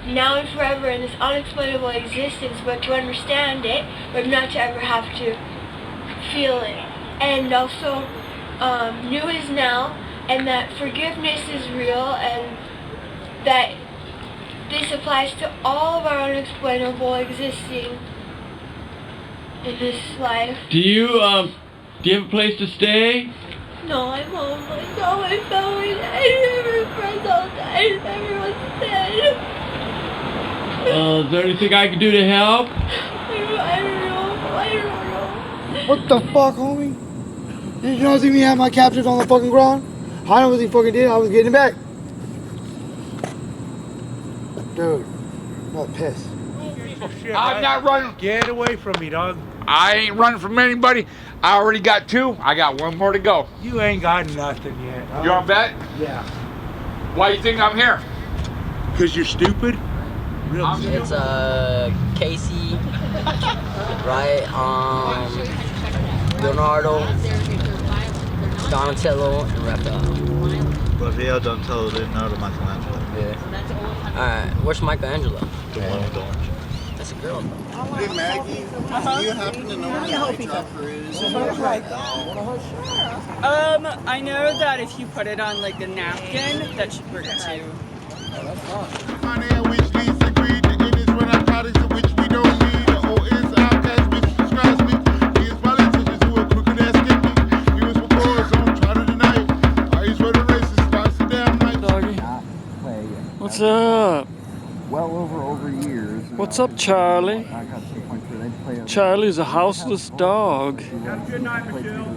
Now and forever in this unexplainable existence, but to understand it, but not to ever have to feel it. And also, new is now, and that forgiveness is real, and that this applies to all of our unexplainable existing in this life. Do you have a place to stay? No, I'm homeless. All my family died, my friends all died, everyone's dead. Is there anything I can do to help? I don't know. What the fuck, homie? You don't see me have my captures on the fucking ground? I know what he fucking did. I was getting it back. Dude, I'm not pissed. Oh, shit, I'm not running. Get away from me, dog. I ain't running from anybody. I already got 2. I got 1 more to go. You ain't got nothing yet. You want to bet? Yeah. Why you think I'm here? Because you're stupid? Real It's Casey, right? Leonardo, Donatello, and Raphael. Raphael, Donatello, Leonardo, Michelangelo. Yeah. Alright, where's Michelangelo? The one with the orange. That's a girl. Hey Maggie, do you happen to know where the top is? I know that if you put it on like the napkin, that should work too. What's up? Well over years. What's up, Charlie? I got to the point where they play. Charlie's a houseless dog. Have a good night, Michelle.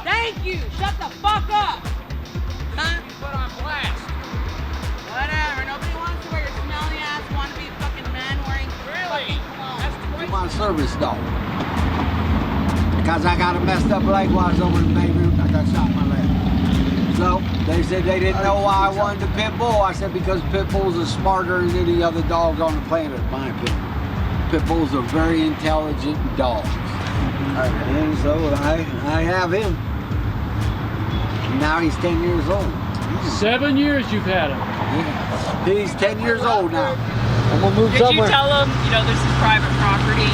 Thank you! Shut the fuck up! Huh? Put on blast. Whatever, nobody wants to wear your smelly ass wannabe fucking man wearing Really? fucking cologne. My service dog. Because I got a messed up leg while I was over in Beirut. I got shot in my leg. So they said they didn't know why I wanted the pit bull. I said because pit bulls are smarter than any other dog on the planet, in my opinion. Pit bulls are very intelligent dogs. And so I have him. Now he's 10 years old. 7 years you've had him. Yeah. He's 10 years old now. I'm gonna move Did somewhere. you tell them, this is private property?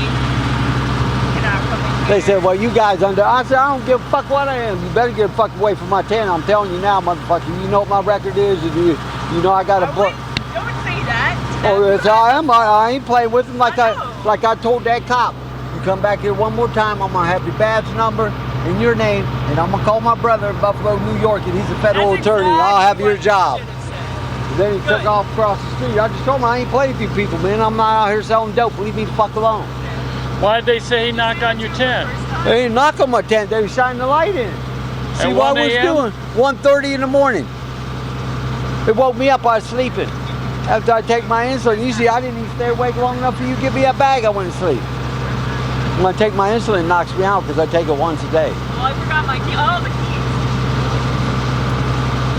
You're not coming They here? said, well, you guys under. I said, I don't give a fuck what I am. You better get the fuck away from my tent. I'm telling you now, motherfucker. You know what my record is. You know I got a book. Don't say that. Oh, that's how I am. I ain't playing with him like I told that cop. You come back here one more time, I'm gonna have your badge number and your name, and I'm gonna call my brother in Buffalo, New York, and he's a federal attorney. And I'll have your job. Then he took off across the street. I just told him I ain't playing with you people, man. I'm not out here selling dope. Leave me the fuck alone. Why did they say he knocked on your tent? They didn't knock on my tent. They were shining the light in. See At what 1 I was a.m.? doing? 1:30 in the morning. It woke me up. I was sleeping. After I take my insulin, usually I didn't even stay awake long enough for you to give me a bag. I went to sleep. I'm gonna take my insulin, knocks me out because I take it once a day. Oh, I forgot my key. Oh, the keys.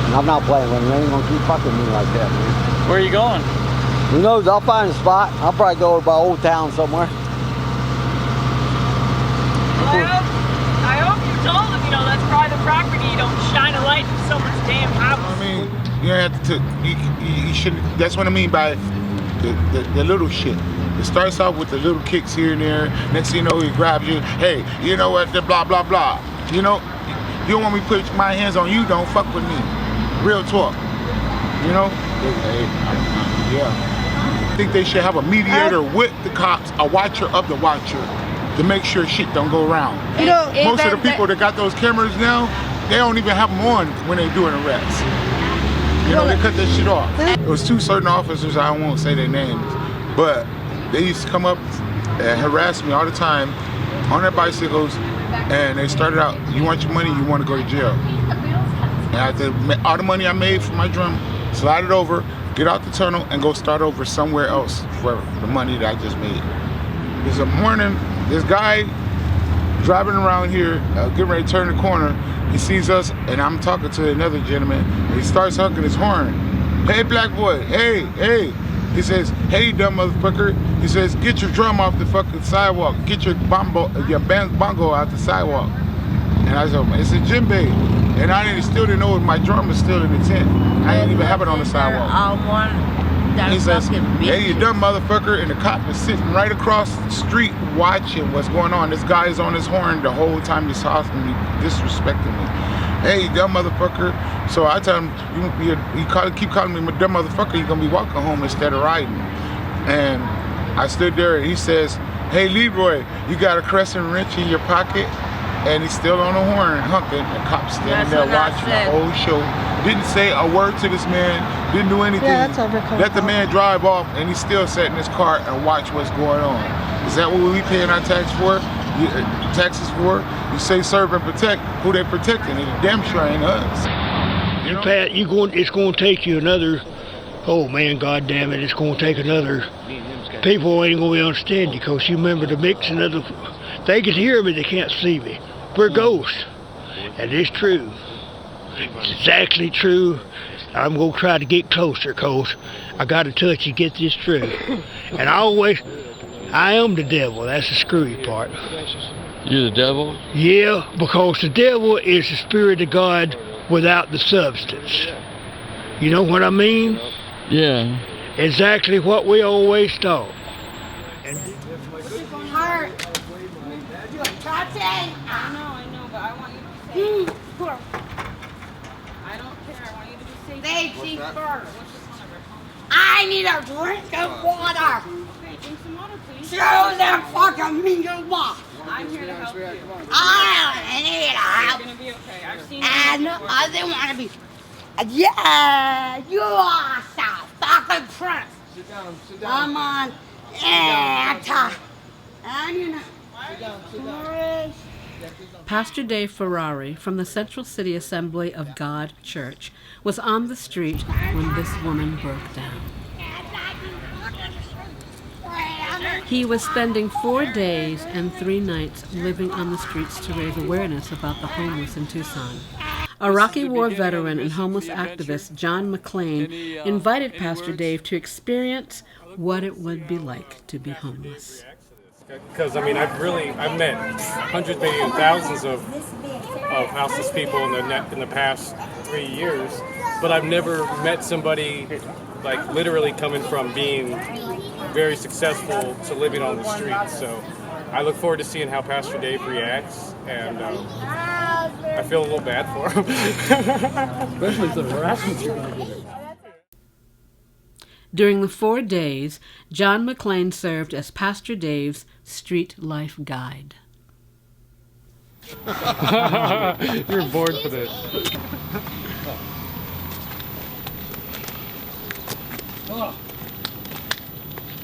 And I'm not playing with them. They ain't gonna keep fucking me like that, man. Where are you going? Who knows? I'll find a spot. I'll probably go over by Old Town somewhere. Well, I hope you told them, you know, that's private property. You don't shine a light in someone's damn house. I mean, you have to. You should. That's what I mean by the little shit. It starts off with the little kicks here and there. Next thing you know, he grabs you. Hey, you know what? The blah blah blah. You know, you don't want me to put my hands on you. Don't fuck with me. Real talk. You know. Yeah. I think they should have a mediator with the cops, a watcher of the watcher, to make sure shit don't go around. You know, most of the people that got those cameras now, they don't even have them on when they do an arrest. You know, they cut that shit off. There was two certain officers, I won't say their names, but they used to come up and harass me all the time on their bicycles, and they started out, you want your money, you want to go to jail. And I had to, all the money I made from my drum, slide it over, get out the tunnel, and go start over somewhere else for the money that I just made. There's a morning, this guy driving around here, getting ready to turn the corner, he sees us, and I'm talking to another gentleman, and he starts honking his horn. Hey, black boy, hey, hey. He says, hey, dumb motherfucker. He says, get your drum off the fucking sidewalk. Get your bongo out the sidewalk. And I said, it's a djembe. And I still didn't know my drum was still in the tent. I didn't even have it on the sidewalk. He says, hey, you dumb motherfucker. And the cop is sitting right across the street watching what's going on. This guy is on his horn the whole time he's talking to me, disrespecting me. Hey, you dumb motherfucker. So I tell him, keep calling me dumb motherfucker, you're gonna be walking home instead of riding. And I stood there and he says, hey Leroy, you got a crescent wrench in your pocket? And he's still on the horn honking. The cop's standing there watching the whole show. Didn't say a word to this man, didn't do anything. Yeah, that's overkill. Let the man drive off and he still sat in his car and watch what's going on. Is that what we paying our taxes for? You say serve and protect, who they protecting? It damn sure ain't us. You know? Pat, it's going to take you another, oh man, God damn it, it's going to take another, people ain't going to understand you because you remember the mixing of the, they can hear me, they can't see me. We're ghosts, and it's true. It's exactly true. I'm going to try to get closer because I got to touch you, get this true. And I am the devil, that's the screwy part. You're the devil? Yeah, because the devil is the spirit of God without the substance. You know what I mean? Yeah. Exactly what we always thought. Heart. I know, but I want you to be safe. I don't care. I want you to be safe. Safety first. I need a drink of water. Okay, drink some water, please. Show them fucking me your water. I'm here to help you. I need help. You're gonna be okay. I've seen And you before. I didn't want to be. Yeah, you are so fucking prince. Sit down, sit I'm on anti. And you know. Pastor Dave Ferrari from the Central City Assembly of God Church was on the street when this woman broke down. He was spending 4 days and 3 nights living on the streets to raise awareness about the homeless in Tucson. Iraqi war veteran and homeless activist John McClain invited Pastor Dave to experience what it would be like to be homeless. Because I mean, I've met hundreds, maybe thousands of houseless people in the past 3 years, but I've never met somebody like literally coming from being very successful to living on the streets. So I look forward to seeing how Pastor Dave reacts, and I feel a little bad for him. Especially the harassment you're going to get. During the 4 days, John McClain served as Pastor Dave's street life guide. You're bored for this.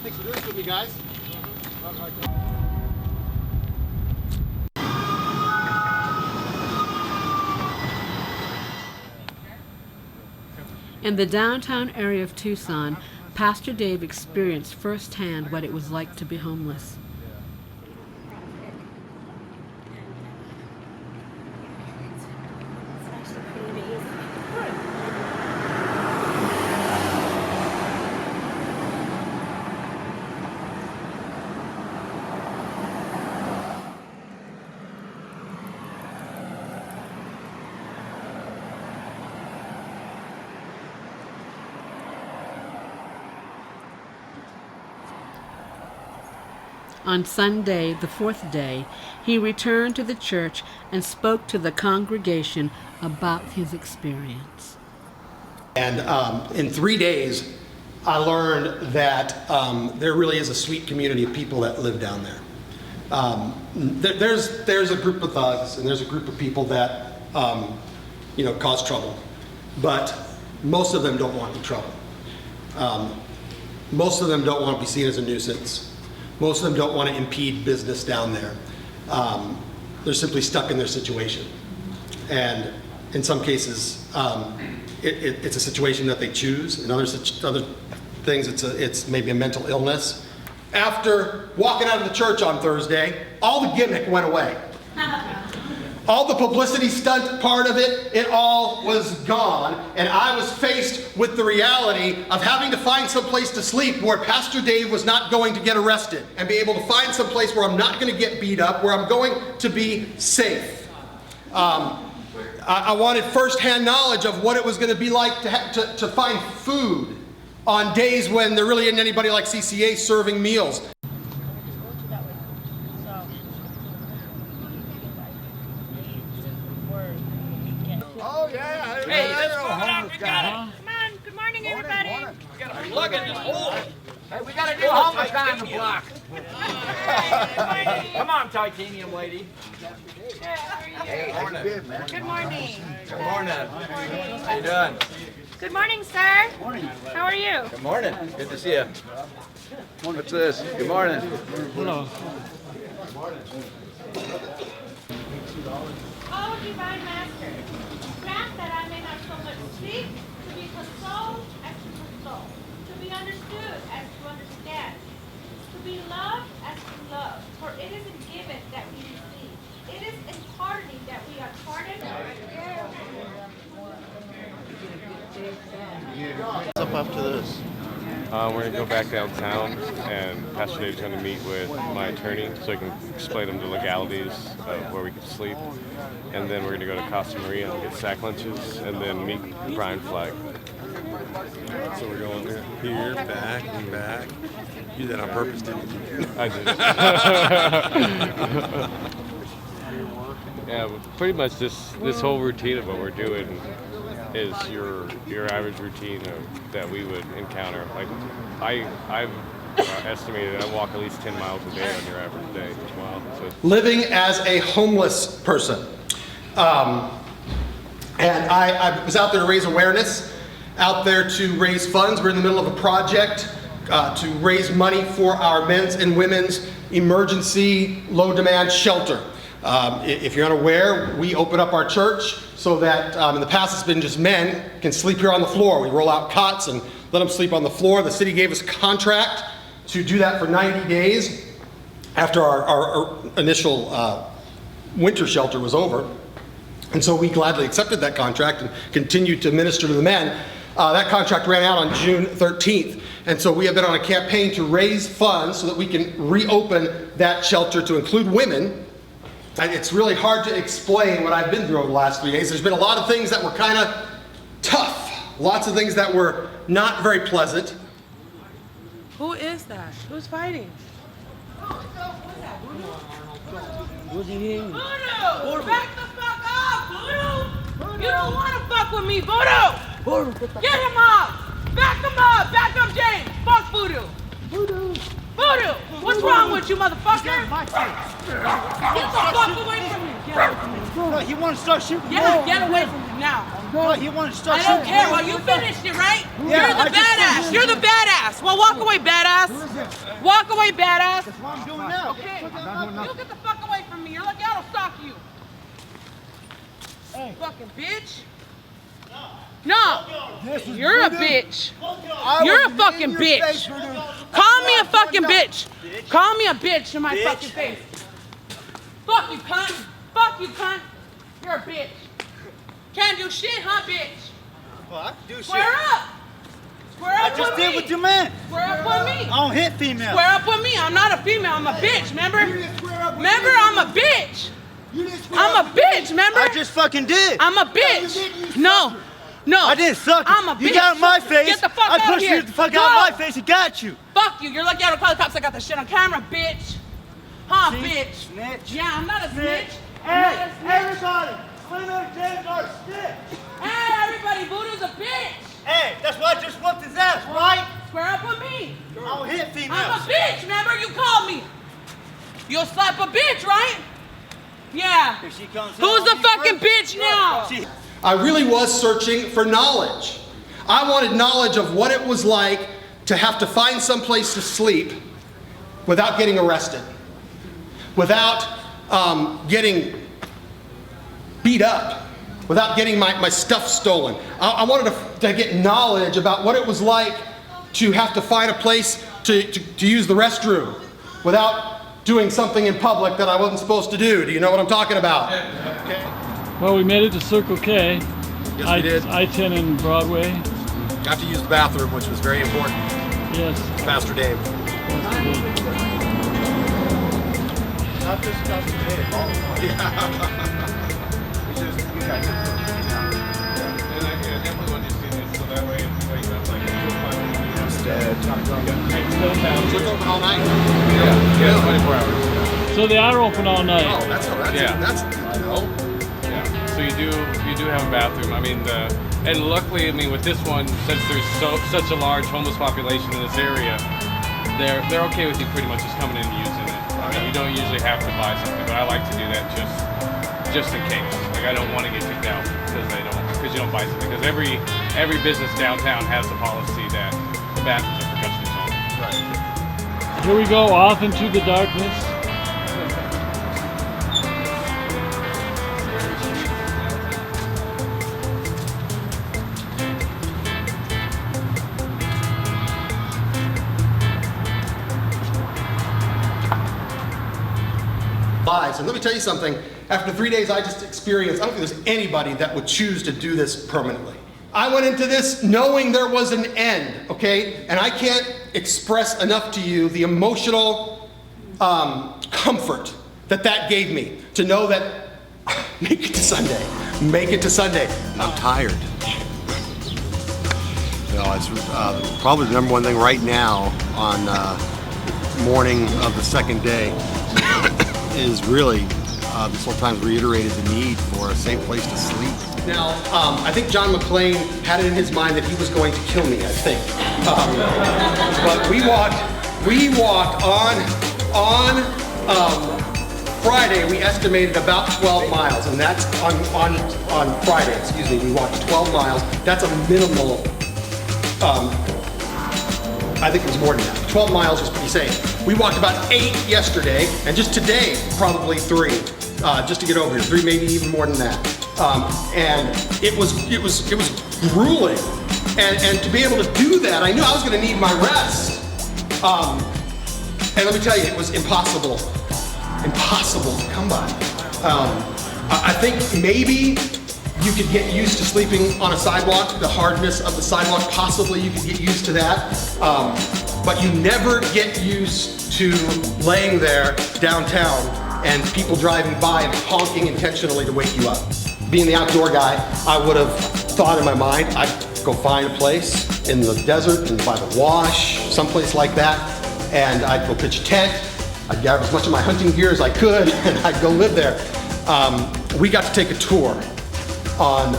Thanks for doing this with me, guys. In the downtown area of Tucson, Pastor Dave experienced firsthand what it was like to be homeless. On Sunday, the fourth day, he returned to the church and spoke to the congregation about his experience. And in 3 days, I learned that there really is a sweet community of people that live down there. There's a group of thugs and there's a group of people that cause trouble, but most of them don't want any trouble. Most of them don't want to be seen as a nuisance. Most of them don't want to impede business down there. They're simply stuck in their situation, and in some cases, it's a situation that they choose. In other things, it's maybe a mental illness. After walking out of the church on Thursday, all the gimmick went away. All the publicity stunt part of it, it all was gone. And I was faced with the reality of having to find some place to sleep where Pastor Dave was not going to get arrested, and be able to find some place where I'm not going to get beat up, where I'm going to be safe. I wanted firsthand knowledge of what it was going to be like to find food on days when there really isn't anybody like CCA serving meals. Oh, yeah. Hey, let's go out. We got it. Come on. Good morning, everybody. We got a plug in this hole. Hey, we got a new homeless guy on the block. Come on, titanium lady. Hey, how you been, man? Good morning. Good morning. How you doing? Good morning, sir. How are you? Good morning. Good to see you. What's this? Good morning. Hello. Oh, divine master, grant that I may have so much sleep, to be consoled as to console, to be understood as to understand, to be loved as to love. For it is in giving that we receive. It is in pardoning that we are pardoned. What's up after this? We're going to go back downtown, and Pastor Dave's going to meet with my attorney so he can explain them the legalities of where we can sleep. And then we're going to go to Casa Maria and get sack lunches, and then meet Brian Flagg. So we're going here, back, and back. You did that on purpose, didn't you? I did. Yeah, but pretty much this whole routine of what we're doing is your average routine that we would encounter. Like I've estimated I walk at least 10 miles a day on your average day as well. So Living as a homeless person. And I was out there to raise awareness, out there to raise funds. We're in the middle of a project to raise money for our men's and women's emergency low demand shelter. If you're unaware, we open up our church so that in the past it's been just men can sleep here on the floor. We roll out cots and let them sleep on the floor. The city gave us a contract to do that for 90 days after our initial winter shelter was over. And so we gladly accepted that contract and continued to minister to the men. That contract ran out on June 13th. And so we have been on a campaign to raise funds so that we can reopen that shelter to include women. And it's really hard to explain what I've been through over the last 3 days. There's been a lot of things that were kind of tough. Lots of things that were not very pleasant. Who is that? Who's fighting? Voodoo! Back the fuck up, Voodoo! You don't want to fuck with me, Voodoo! Get him up! Back him up! Back up, James! Fuck Voodoo! Voodoo! What's wrong with you, motherfucker? Get the fuck away from me! No, he wants to start shooting. Yeah, get away from me now. No, he wants to start shooting. I don't care. Well, you finished it, right? Yeah, You're the badass. You're the badass. Well, walk away, badass. Walk away, badass. That's what I'm doing now. Okay. You get the fuck away from me. You're lucky I don't stalk you. Hey. Fucking bitch. No. You're a bitch. You're a fucking bitch. Call me a fucking bitch. Call me a bitch in my fucking face. Fuck you, cunt. Fuck you, cunt. You're a bitch. Can't do shit, huh, bitch? Well, I can do shit. Square up. Square up with me. I just did with your man. Square up with me. I don't hit females. Square up with me. I'm not a female. I'm a bitch, remember? Remember, I'm a bitch. I'm a bitch, remember? I just fucking did. I'm a bitch. No. No. I didn't suck it. I'm a bitch. You got in my face. Get the fuck out I of pushed here. you the fuck out of my face and got you. Fuck you. You're lucky I don't call the cops. I got the shit on camera, bitch. Huh, bitch? Snitch. Yeah, I'm not a snitch. Hey, everybody, Slim Jim's our snitch. Hey, everybody, Voodoo's a bitch. Hey, that's why I just whooped his ass, right? Square up with me. I'll hit females. I'm a bitch, remember? You called me. You'll slap a bitch, right? Yeah. If she comes Who's the fucking bitch now? I really was searching for knowledge. I wanted knowledge of what it was like to have to find some place to sleep without getting arrested, without getting beat up, without getting my stuff stolen. I wanted to get knowledge about what it was like to have to find a place to use the restroom without doing something in public that I wasn't supposed to do. Do you know what I'm talking about? Okay. Well, we made it to Circle K. Yes, we did. I-10 and Broadway. Got to use the bathroom, which was very important. Yes. Pastor Dave. Not just Pastor Dave. You guys and I definitely want you to see this so that way it's like that's like It's open all night. Yeah, 24 hours. So they are open all night. Oh, that's Yeah. So you do have a bathroom. I mean, and luckily, I mean, with this one, since there's such a large homeless population in this area, they're okay with you pretty much just coming in and using it. I mean, you don't usually have to buy something, but I like to do that just in case. Like I don't want to get kicked out because you don't buy something. Because every business downtown has a policy that the bathrooms are for customers only. Right. Here we go off into the darkness. Lives. And let me tell you something, after 3 days I just experienced, I don't think there's anybody that would choose to do this permanently. I went into this knowing there was an end, okay? And I can't express enough to you the emotional comfort that gave me to know that make it to Sunday. Make it to Sunday. I'm tired. You know, it's probably the number one thing right now on morning of the second day is really this whole time reiterated the need for a safe place to sleep. Now, I think John McClane had it in his mind that he was going to kill me, I think. But we walked on Friday, we estimated about 12 miles, and that's on Friday, excuse me, we walked 12 miles. That's a minimal, I think it was more than that. 12 miles was pretty safe. We walked about 8 yesterday, and just today, probably 3, just to get over here. 3, maybe even more than that. And it was grueling. And to be able to do that, I knew I was going to need my rest. And let me tell you, it was impossible to come by. I think maybe you could get used to sleeping on a sidewalk, the hardness of the sidewalk, possibly you could get used to that. But you never get used to laying there downtown and people driving by and honking intentionally to wake you up. Being the outdoor guy, I would have thought in my mind, I'd go find a place in the desert and by the wash, someplace like that, and I'd go pitch a tent. I'd gather as much of my hunting gear as I could, and I'd go live there. We got to take a tour on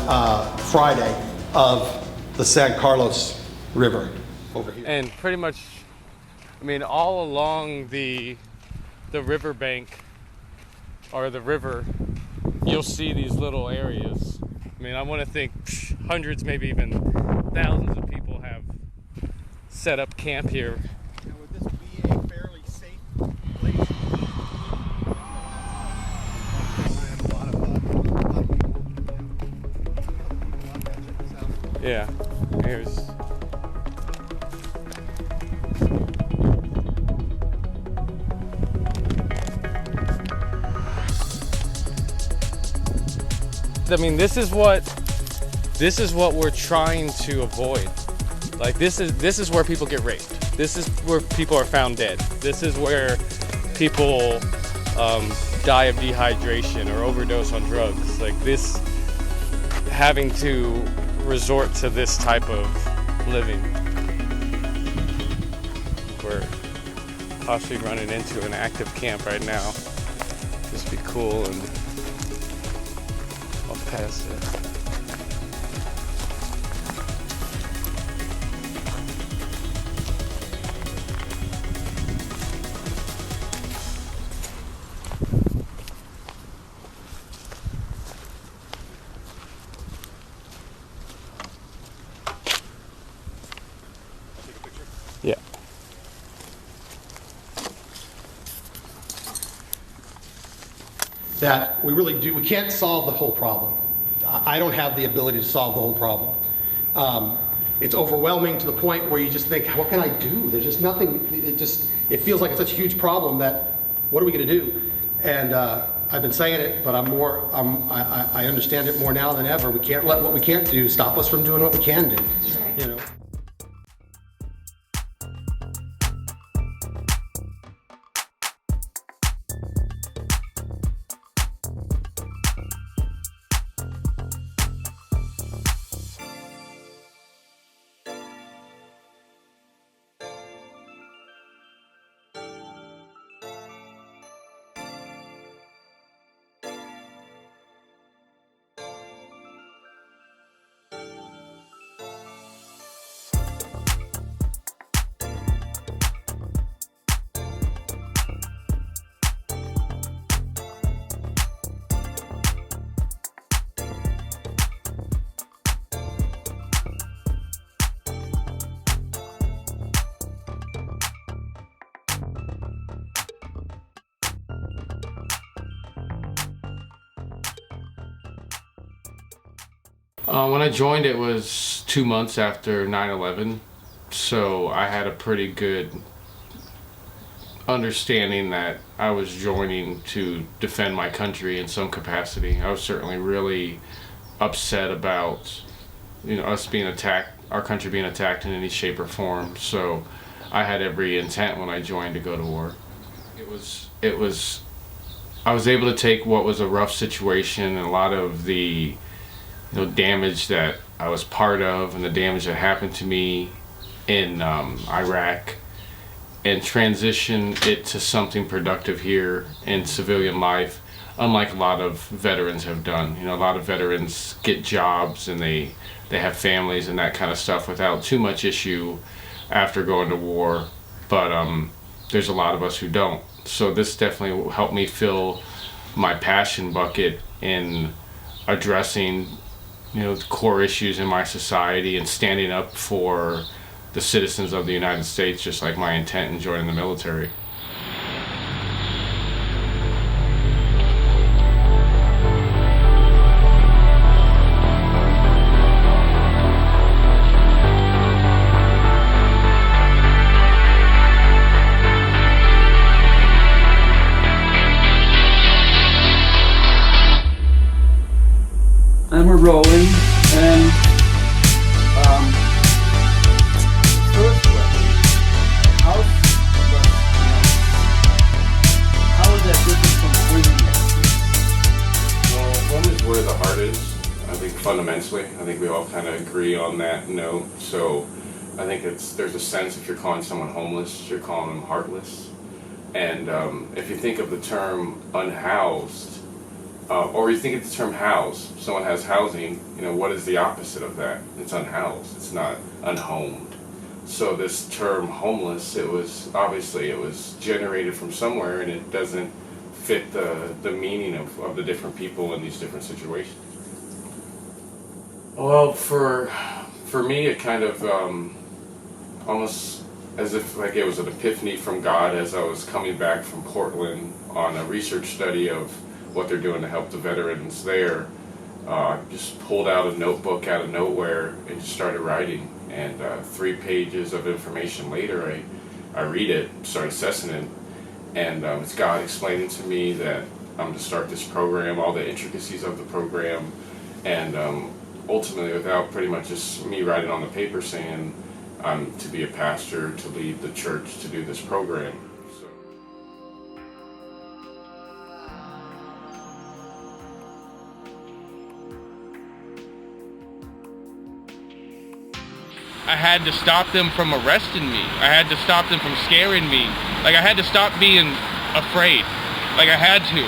Friday of the San Carlos River over here. And pretty much, I mean, all along the riverbank or the river, you'll see these little areas. I mean, I want to think hundreds, maybe even thousands of people have set up camp here. Now, would this be a fairly safe place? Yeah, here's. I mean, this is what we're trying to avoid. Like this is where people get raped. This is where people are found dead. This is where people die of dehydration or overdose on drugs. Like this, having to resort to this type of living. possibly running into an active camp right now. Just be cool, and I'll pass it. Yeah. That we really do, we can't solve the whole problem. I don't have the ability to solve the whole problem. It's overwhelming to the point where you just think, what can I do? There's just nothing, it feels like it's such a huge problem that, what are we gonna do? And I've been saying it, but I understand it more now than ever. We can't let what we can't do stop us from doing what we can do, you know? When I joined, it was 2 months after 9/11, so I had a pretty good understanding that I was joining to defend my country in some capacity. I was certainly really upset about, us being attacked, our country being attacked in any shape or form. So I had every intent when I joined to go to war. I was able to take what was a rough situation and a lot of the damage that I was part of and the damage that happened to me in Iraq, and transition it to something productive here in civilian life, unlike a lot of veterans have done. A lot of veterans get jobs and they have families and that kind of stuff without too much issue after going to war, but there's a lot of us who don't. So this definitely helped me fill my passion bucket in addressing the core issues in my society and standing up for the citizens of the United States, just like my intent in joining the military. And we're rolling, and first question, how is that different from Well, one is where the heart is. I think fundamentally, I think we all kind of agree on that note. So I think there's a sense if you're calling someone homeless, you're calling them heartless. And if you think of the term unhoused, or you think of the term house, someone has housing, what is the opposite of that? It's unhoused, it's not unhomed. So this term homeless, it was generated from somewhere, and it doesn't fit the meaning of the different people in these different situations. Well, for me, it kind of almost as if like it was an epiphany from God as I was coming back from Portland on a research study of what they're doing to help the veterans there. I just pulled out a notebook out of nowhere and just started writing. And 3 pages of information later, I read it, start assessing it, and it's God explaining to me that I'm to start this program, all the intricacies of the program, and ultimately, without pretty much just me writing on the paper saying I'm to be a pastor, to lead the church, to do this program. I had to stop them from arresting me. I had to stop them from scaring me. Like, I had to stop being afraid. Like, I had to.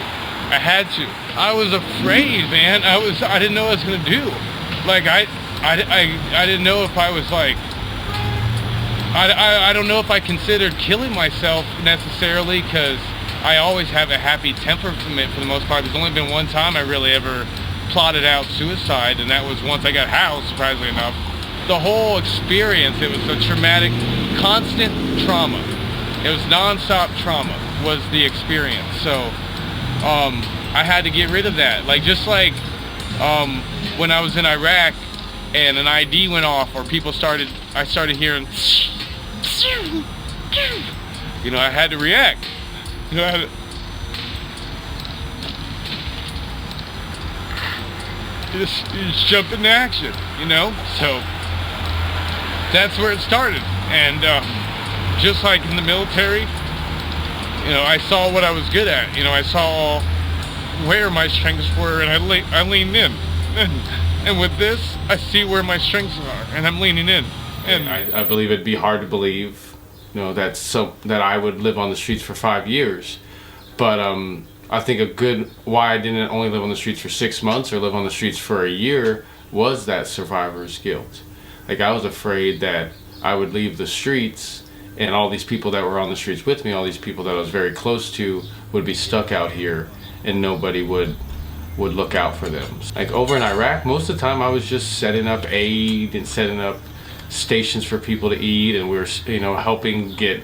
I was afraid, man. I didn't know what I was gonna do. Like, I didn't know if I was like, I don't know if I considered killing myself necessarily, because I always have a happy temperament for the most part. There's only been one time I really ever plotted out suicide, and that was once I got housed, surprisingly enough. The whole experience, it was a traumatic, constant trauma. It was non-stop trauma was the experience. So I had to get rid of that. Like, just like when I was in Iraq and an ID went off, or I started hearing, you know, I had to react. You know, I had to just jump into action, you know? So that's where it started. And just like in the military, you know, I saw what I was good at. You know, I saw where my strengths were, and I leaned in. And with this, I see where my strengths are, and I'm leaning in. And I believe it'd be hard to believe, you know, that I would live on the streets for 5 years. But I think why I didn't only live on the streets for 6 months or live on the streets for a year was that survivor's guilt. Like, I was afraid that I would leave the streets and all these people that were on the streets with me, all these people that I was very close to, would be stuck out here and nobody would look out for them. Like, over in Iraq, most of the time I was just setting up aid and setting up stations for people to eat, and we were, you know, helping get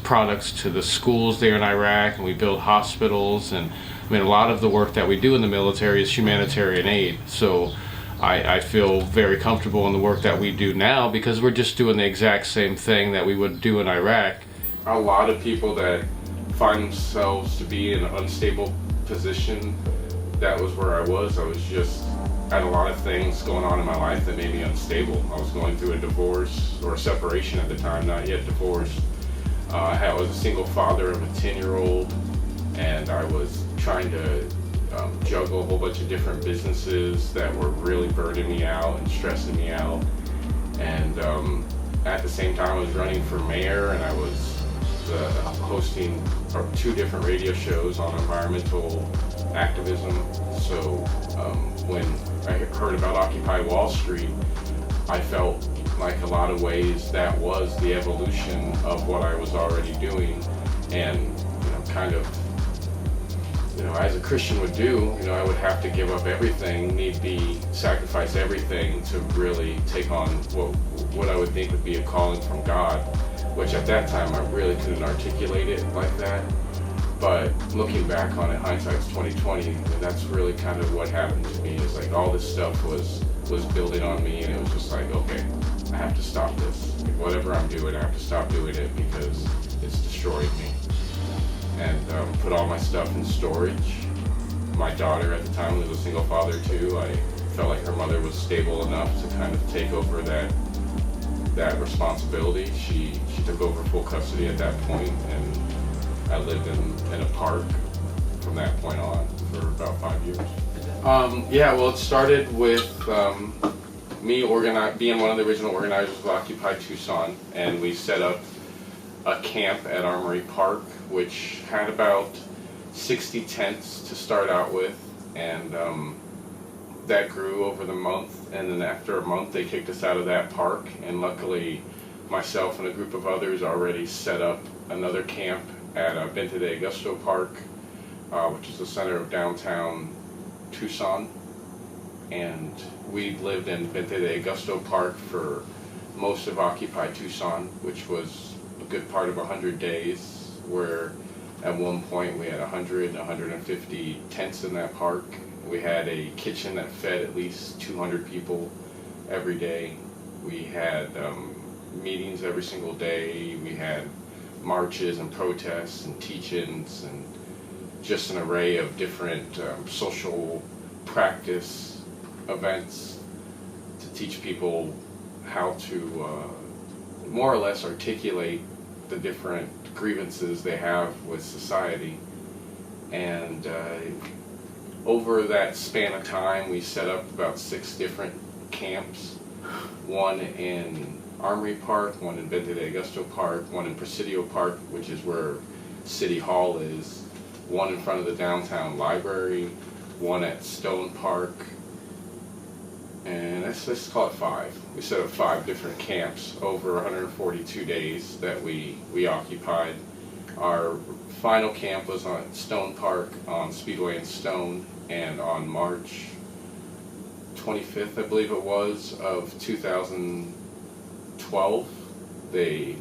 products to the schools there in Iraq, and we build hospitals. And I mean, a lot of the work that we do in the military is humanitarian aid. So I feel very comfortable in the work that we do now, because we're just doing the exact same thing that we would do in Iraq. A lot of people that find themselves to be in an unstable position, that was where I was. I was just had a lot of things going on in my life that made me unstable. I was going through a divorce, or a separation at the time, not yet divorced. I was a single father of a 10-year-old, and I was trying to juggle a whole bunch of different businesses that were really burning me out and stressing me out. And at the same time, I was running for mayor, and I was hosting 2 different radio shows on environmental activism. So when I heard about Occupy Wall Street, I felt like a lot of ways that was the evolution of what I was already doing. And, you know, kind of, you know, as a Christian would do, you know, I would have to give up everything, need be, sacrifice everything to really take on what I would think would be a calling from God, which at that time I really couldn't articulate it like that. But looking back on it, hindsight's 2020, that's really kind of what happened to me. Is like all this stuff was building on me, and it was just like, okay, I have to stop this. Like, whatever I'm doing, I have to stop doing it, because it's destroying me. And put all my stuff in storage. My daughter at the time was a single father too. I felt like her mother was stable enough to kind of take over that responsibility. She took over full custody at that point, and I lived in a park from that point on for about 5 years. Yeah, well, it started with me being one of the original organizers of Occupy Tucson, and we set up a camp at Armory Park, which had about 60 tents to start out with, and that grew over the month, and then after a month they kicked us out of that park, and luckily myself and a group of others already set up another camp at Venta de Augusto Park, which is the center of downtown Tucson. And we lived in Venta de Augusto Park for most of Occupy Tucson, which was a good part of 100 days, where at one point we had 150 tents in that park. We had a kitchen that fed at least 200 people every day. We had meetings every single day. We had marches and protests and teach-ins, and just an array of different social practice events to teach people how to more or less articulate the different grievances they have with society. And over that span of time, we set up about 6 different camps one in Armory Park, one in Venta de Augusto Park, one in Presidio Park, which is where City Hall is, one in front of the downtown library, one at Stone Park, and let's call it 5. We set up 5 different camps over 142 days that we occupied. Our final camp was on Stone Park on Speedway and Stone, and on March 25th, I believe it was, of 2012, they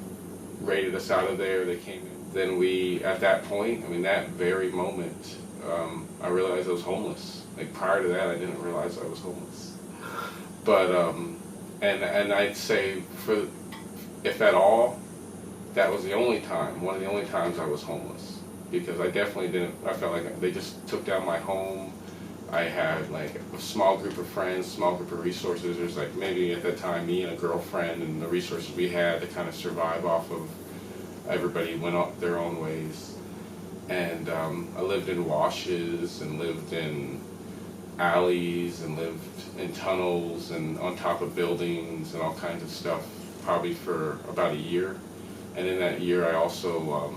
raided us out of there. They came in. Then we, at that point, I mean, that very moment, I realized I was homeless. Like, prior to that, I didn't realize I was homeless. But, and I'd say, if at all, that was the only time, one of the only times I was homeless. Because I definitely didn't, I felt like they just took down my home. I had like a small group of friends, small group of resources. There's like maybe at that time me and a girlfriend, and the resources we had to kind of survive off of. Everybody went off their own ways. And I lived in washes and lived in alleys and lived in tunnels and on top of buildings and all kinds of stuff, probably for about a year. And in that year I also,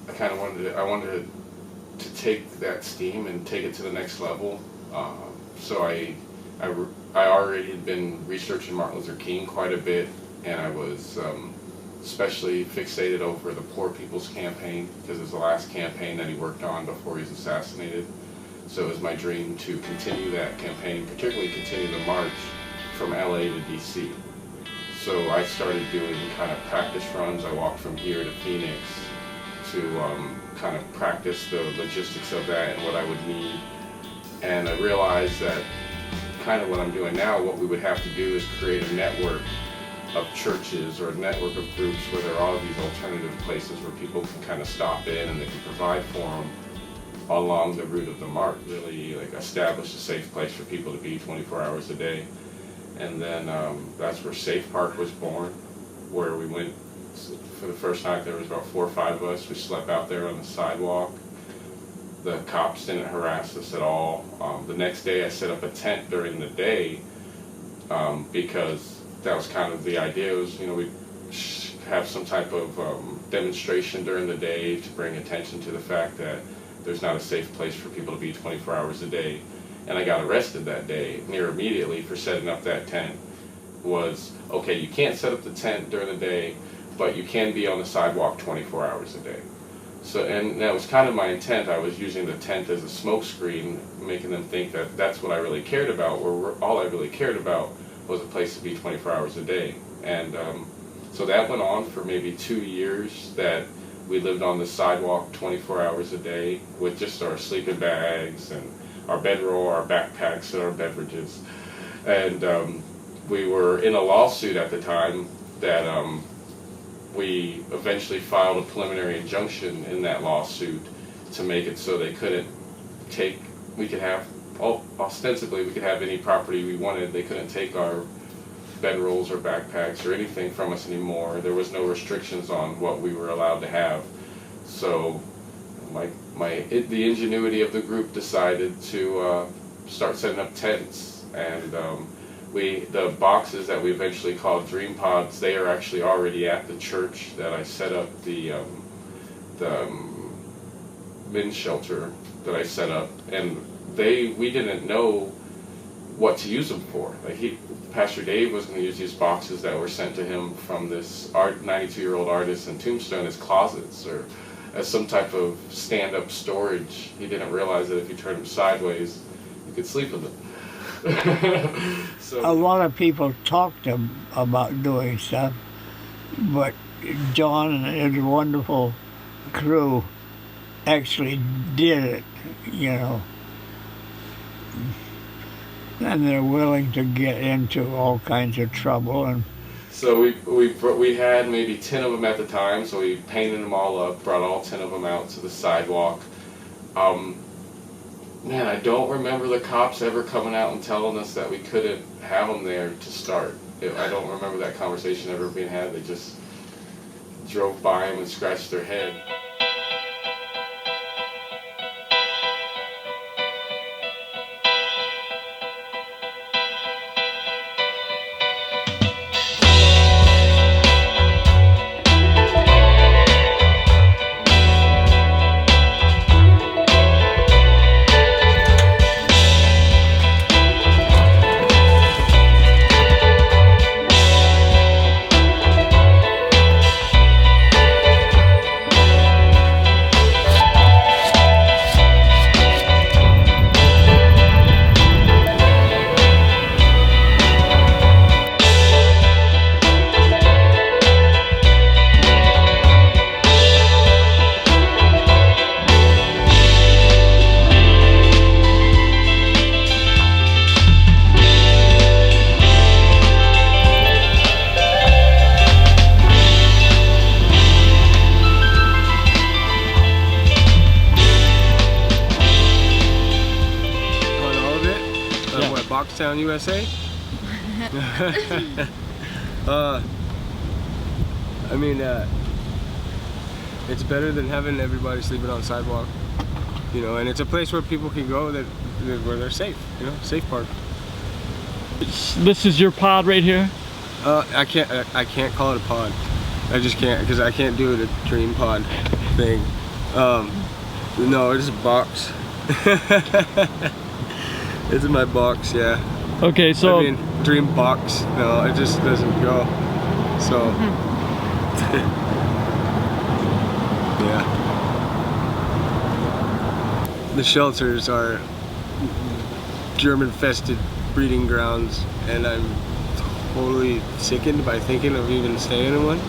I kind of wanted to take that steam and take it to the next level. So I already had been researching Martin Luther King quite a bit, and I was especially fixated over the Poor People's Campaign, because it was the last campaign that he worked on before he was assassinated. So it was my dream to continue that campaign, particularly continue the march from LA to DC. So I started doing kind of practice runs. I walked from here to Phoenix to kind of practice the logistics of that and what I would need. And I realized that kind of what I'm doing now, what we would have to do is create a network of churches or a network of groups where there are all these alternative places where people can kind of stop in and they can provide for them along the route of the march. Really like establish a safe place for people to be 24 hours a day. And then that's where Safe Park was born, where we went for the first night. There was about 4 or 5 of us. We slept out there on the sidewalk. The cops didn't harass us at all. The next day I set up a tent during the day because that was kind of the idea. It was, we'd have some type of demonstration during the day to bring attention to the fact that there's not a safe place for people to be 24 hours a day. And I got arrested that day, near immediately, for setting up that tent. Was, okay, you can't set up the tent during the day, but you can be on the sidewalk 24 hours a day. So, and that was kind of my intent. I was using the tent as a smoke screen, making them think that that's what I really cared about, or all I really cared about was a place to be 24 hours a day. And so that went on for maybe 2 years, that we lived on the sidewalk 24 hours a day with just our sleeping bags and our bedroll, our backpacks, and our beverages. And we were in a lawsuit at the time that we eventually filed a preliminary injunction in that lawsuit to make it so they couldn't take, we could have, ostensibly we could have any property we wanted. They couldn't take our bedrolls or backpacks or anything from us anymore. There was no restrictions on what we were allowed to have. So the ingenuity of the group decided to start setting up tents, and the boxes that we eventually called Dream Pods, they are actually already at the church that I set up the men's shelter that I set up, and we didn't know what to use them for. Like Pastor Dave was going to use these boxes that were sent to him from this 92-year-old artist in Tombstone as closets, or as some type of stand-up storage. He didn't realize that if you turn them sideways, you could sleep with them. So, a lot of people talked about doing stuff, but John and his wonderful crew actually did it, and they're willing to get into all kinds of trouble. And so we had maybe 10 of them at the time, so we painted them all up, brought all 10 of them out to the sidewalk. Man, I don't remember the cops ever coming out and telling us that we couldn't have them there to start. I don't remember that conversation ever being had. They just drove by them and scratched their head. Boxtown, USA. I mean, it's better than having everybody sleeping on the sidewalk, you know, and it's a place where people can go where they're safe, you know, safe park. This is your pod right here? I can't call it a pod. I just can't, because I can't do it a dream pod thing. No, it's a box. It's in my box, yeah. Okay, so... I mean, dream box. No, it just doesn't go. So... yeah. The shelters are germ-infested breeding grounds, and I'm totally sickened by thinking of even staying in one.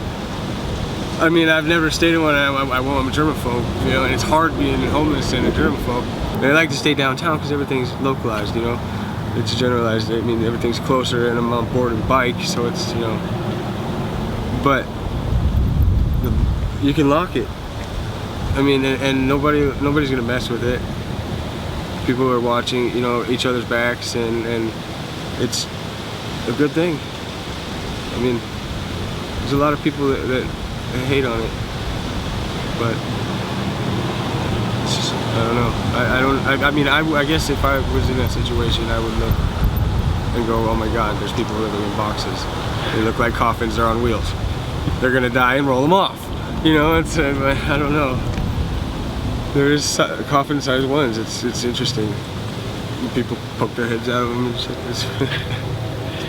I mean, I've never stayed in one. I'm a germaphobe, you know, and it's hard being homeless and a germaphobe. And I like to stay downtown because everything's localized, you know. It's generalized. I mean, everything's closer, and I'm on board and bike, so it's, you know. But you can lock it. I mean, and nobody's gonna mess with it. People are watching, you know, each other's backs, and it's a good thing. I mean, there's a lot of people that hate on it, but it's just, I don't know. I mean, I guess if I was in that situation, I would look and go, oh my God, there's people living in boxes. They look like coffins, they're on wheels. They're gonna die and roll them off. You know, it's, I don't know. There's coffin-sized ones. It's interesting. People poke their heads out of them and shit. It's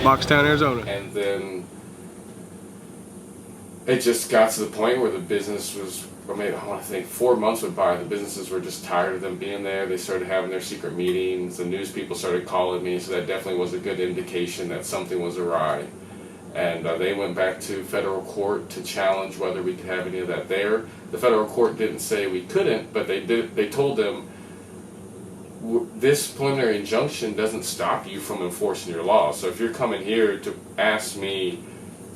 Boxtown, Arizona. And then it just got to the point where the business was, I want to think 4 months went by, the businesses were just tired of them being there. They started having their secret meetings. The news people started calling me, so that definitely was a good indication that something was awry. And they went back to federal court to challenge whether we could have any of that there. The federal court didn't say we couldn't, but they told them, this preliminary injunction doesn't stop you from enforcing your laws. So if you're coming here to ask me,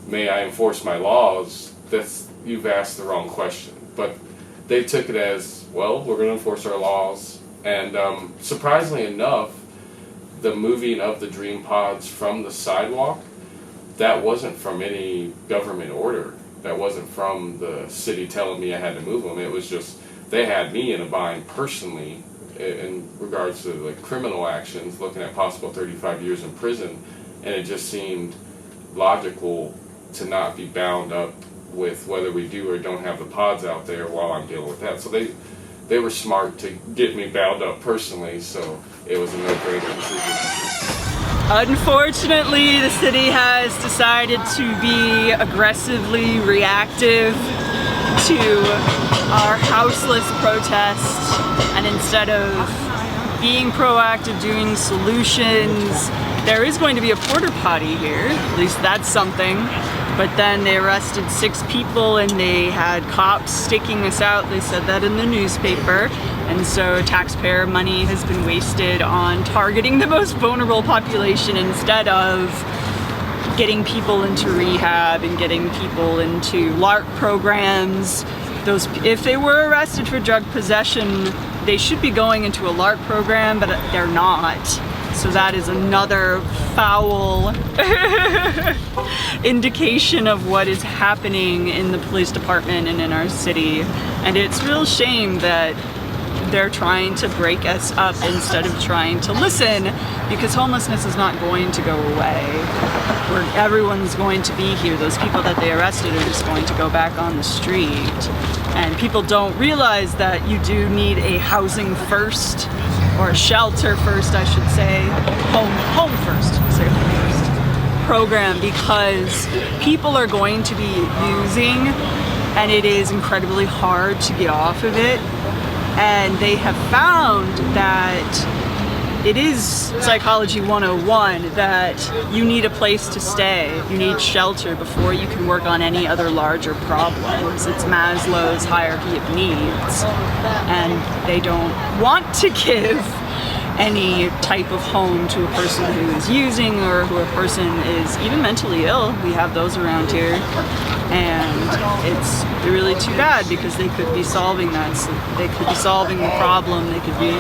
may I enforce my laws, you've asked the wrong question. But they took it as, well, we're going to enforce our laws. And surprisingly enough, the moving of the dream pods from the sidewalk, that wasn't from any government order. That wasn't from the city telling me I had to move them. It was just, they had me in a bind personally in regards to like criminal actions, looking at possible 35 years in prison, and it just seemed logical to not be bound up with whether we do or don't have the pods out there while I'm dealing with that. So they were smart to get me bound up personally, so it was a no-brainer decision. Unfortunately, the city has decided to be aggressively reactive to our houseless protest, and instead of being proactive, doing solutions, there is going to be a porta potty here, at least that's something. But then they arrested 6 people and they had cops staking us out. They said that in the newspaper. And so taxpayer money has been wasted on targeting the most vulnerable population instead of getting people into rehab and getting people into LARC programs. If they were arrested for drug possession, they should be going into a LARC program, but they're not. So that is another foul indication of what is happening in the police department and in our city. And it's a real shame that they're trying to break us up instead of trying to listen, because homelessness is not going to go away. Everyone's going to be here. Those people that they arrested are just going to go back on the street. And people don't realize that you do need a housing first, or a shelter first, I should say, home first, program, because people are going to be using, and it is incredibly hard to get off of it. And they have found that it is Psychology 101 that you need a place to stay, you need shelter before you can work on any other larger problems. It's Maslow's hierarchy of needs, and they don't want to give any type of home to a person who is using or who a person is even mentally ill. We have those around here. And it's really too bad because they could be solving that. So they could be solving the problem. They could be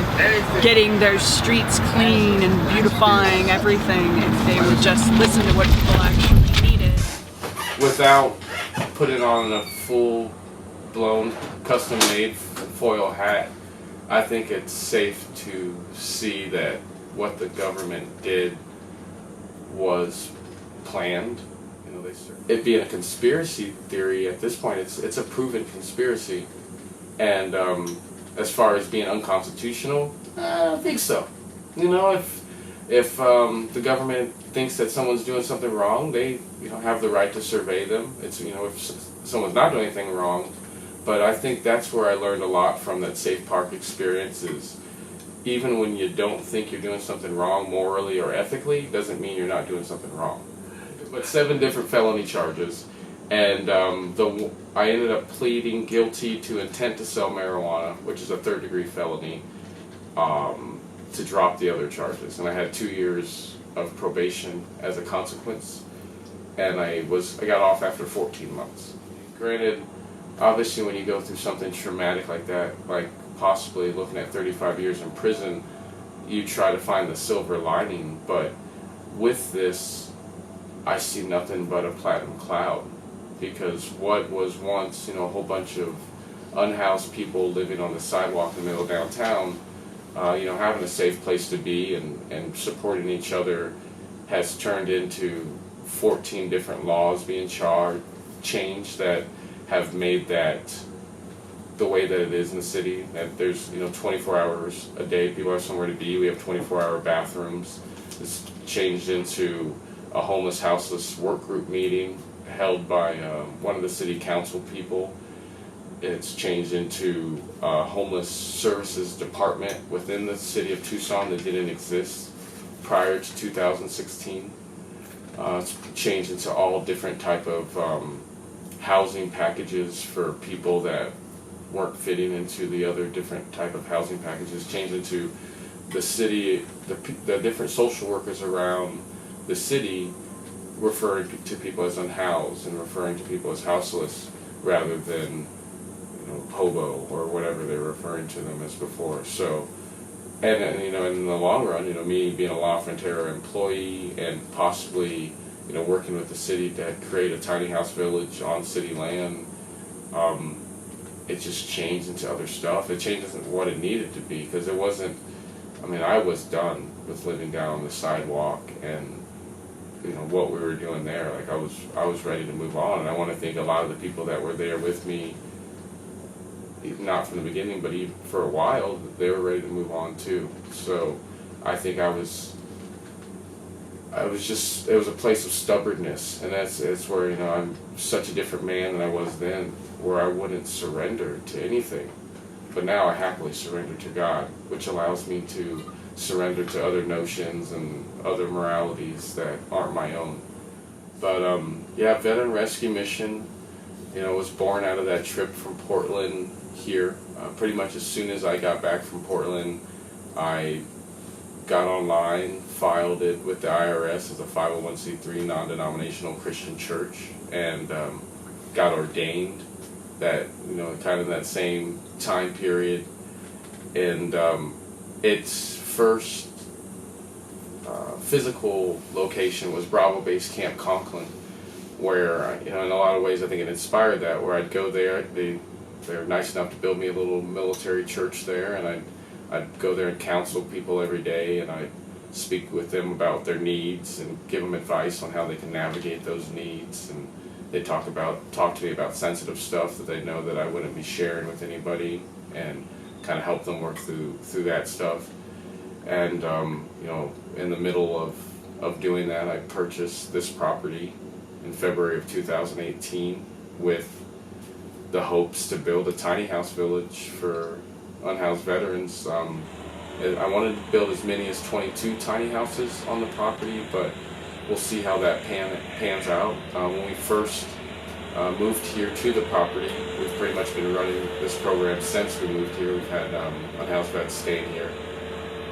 getting their streets clean and beautifying everything if they would just listen to what people actually needed. Without putting on a full-blown, custom-made foil hat, I think it's safe to see that what the government did was planned. You know, it being a conspiracy theory at this point, it's a proven conspiracy. And as far as being unconstitutional, I don't think so. You know, if the government thinks that someone's doing something wrong, they have the right to survey them. It's if someone's not doing anything wrong. But I think that's where I learned a lot from that Safe Park experience is even when you don't think you're doing something wrong morally or ethically, doesn't mean you're not doing something wrong. But 7 different felony charges, and I ended up pleading guilty to intent to sell marijuana, which is a 3rd-degree felony, to drop the other charges. And I had 2 years of probation as a consequence, and I got off after 14 months. Granted, obviously when you go through something traumatic like that, like possibly looking at 35 years in prison, you try to find the silver lining, but with this, I see nothing but a platinum cloud, because what was once, a whole bunch of unhoused people living on the sidewalk in the middle of downtown, having a safe place to be and supporting each other has turned into 14 different laws being changed that have made that the way that it is in the city, that there's 24 hours a day, people have somewhere to be, we have 24-hour bathrooms. It's changed into a homeless houseless work group meeting held by one of the city council people. It's changed into a homeless services department within the city of Tucson that didn't exist prior to 2016. It's changed into all different type of housing packages for people that weren't fitting into the other different type of housing packages, changed into the city, the different social workers around the city referring to people as unhoused and referring to people as houseless rather than hobo or whatever they're referring to them as before. So, and in the long run, me being a La Frontera employee and possibly working with the city to create a tiny house village on city land, it just changed into other stuff. It changed into what it needed to be, because it wasn't, I was done with living down on the sidewalk and what we were doing there. Like I was ready to move on, and I want to thank a lot of the people that were there with me, not from the beginning, but even for a while, they were ready to move on too. So I think it was a place of stubbornness, and it's where I'm such a different man than I was then, where I wouldn't surrender to anything. But now I happily surrender to God, which allows me to surrender to other notions and other moralities that aren't my own. But Veteran Rescue Mission, was born out of that trip from Portland here. Pretty much as soon as I got back from Portland, I got online, filed it with the IRS as a 501c3 non-denominational Christian church, and got ordained that, kind of that same time period. And its first physical location was Bravo Base Camp Conklin, where, in a lot of ways I think it inspired that, where I'd go there. They're nice enough to build me a little military church there, and I'd go there and counsel people every day, and I'd speak with them about their needs and give them advice on how they can navigate those needs. And they talk to me about sensitive stuff that they know that I wouldn't be sharing with anybody, and kind of help them work through that stuff. And in the middle of doing that, I purchased this property in February of 2018 with the hopes to build a tiny house village for unhoused veterans. I wanted to build as many as 22 tiny houses on the property, but we'll see how that pans out. When we first moved here to the property, we've pretty much been running this program since we moved here. We've had unhoused vets staying here,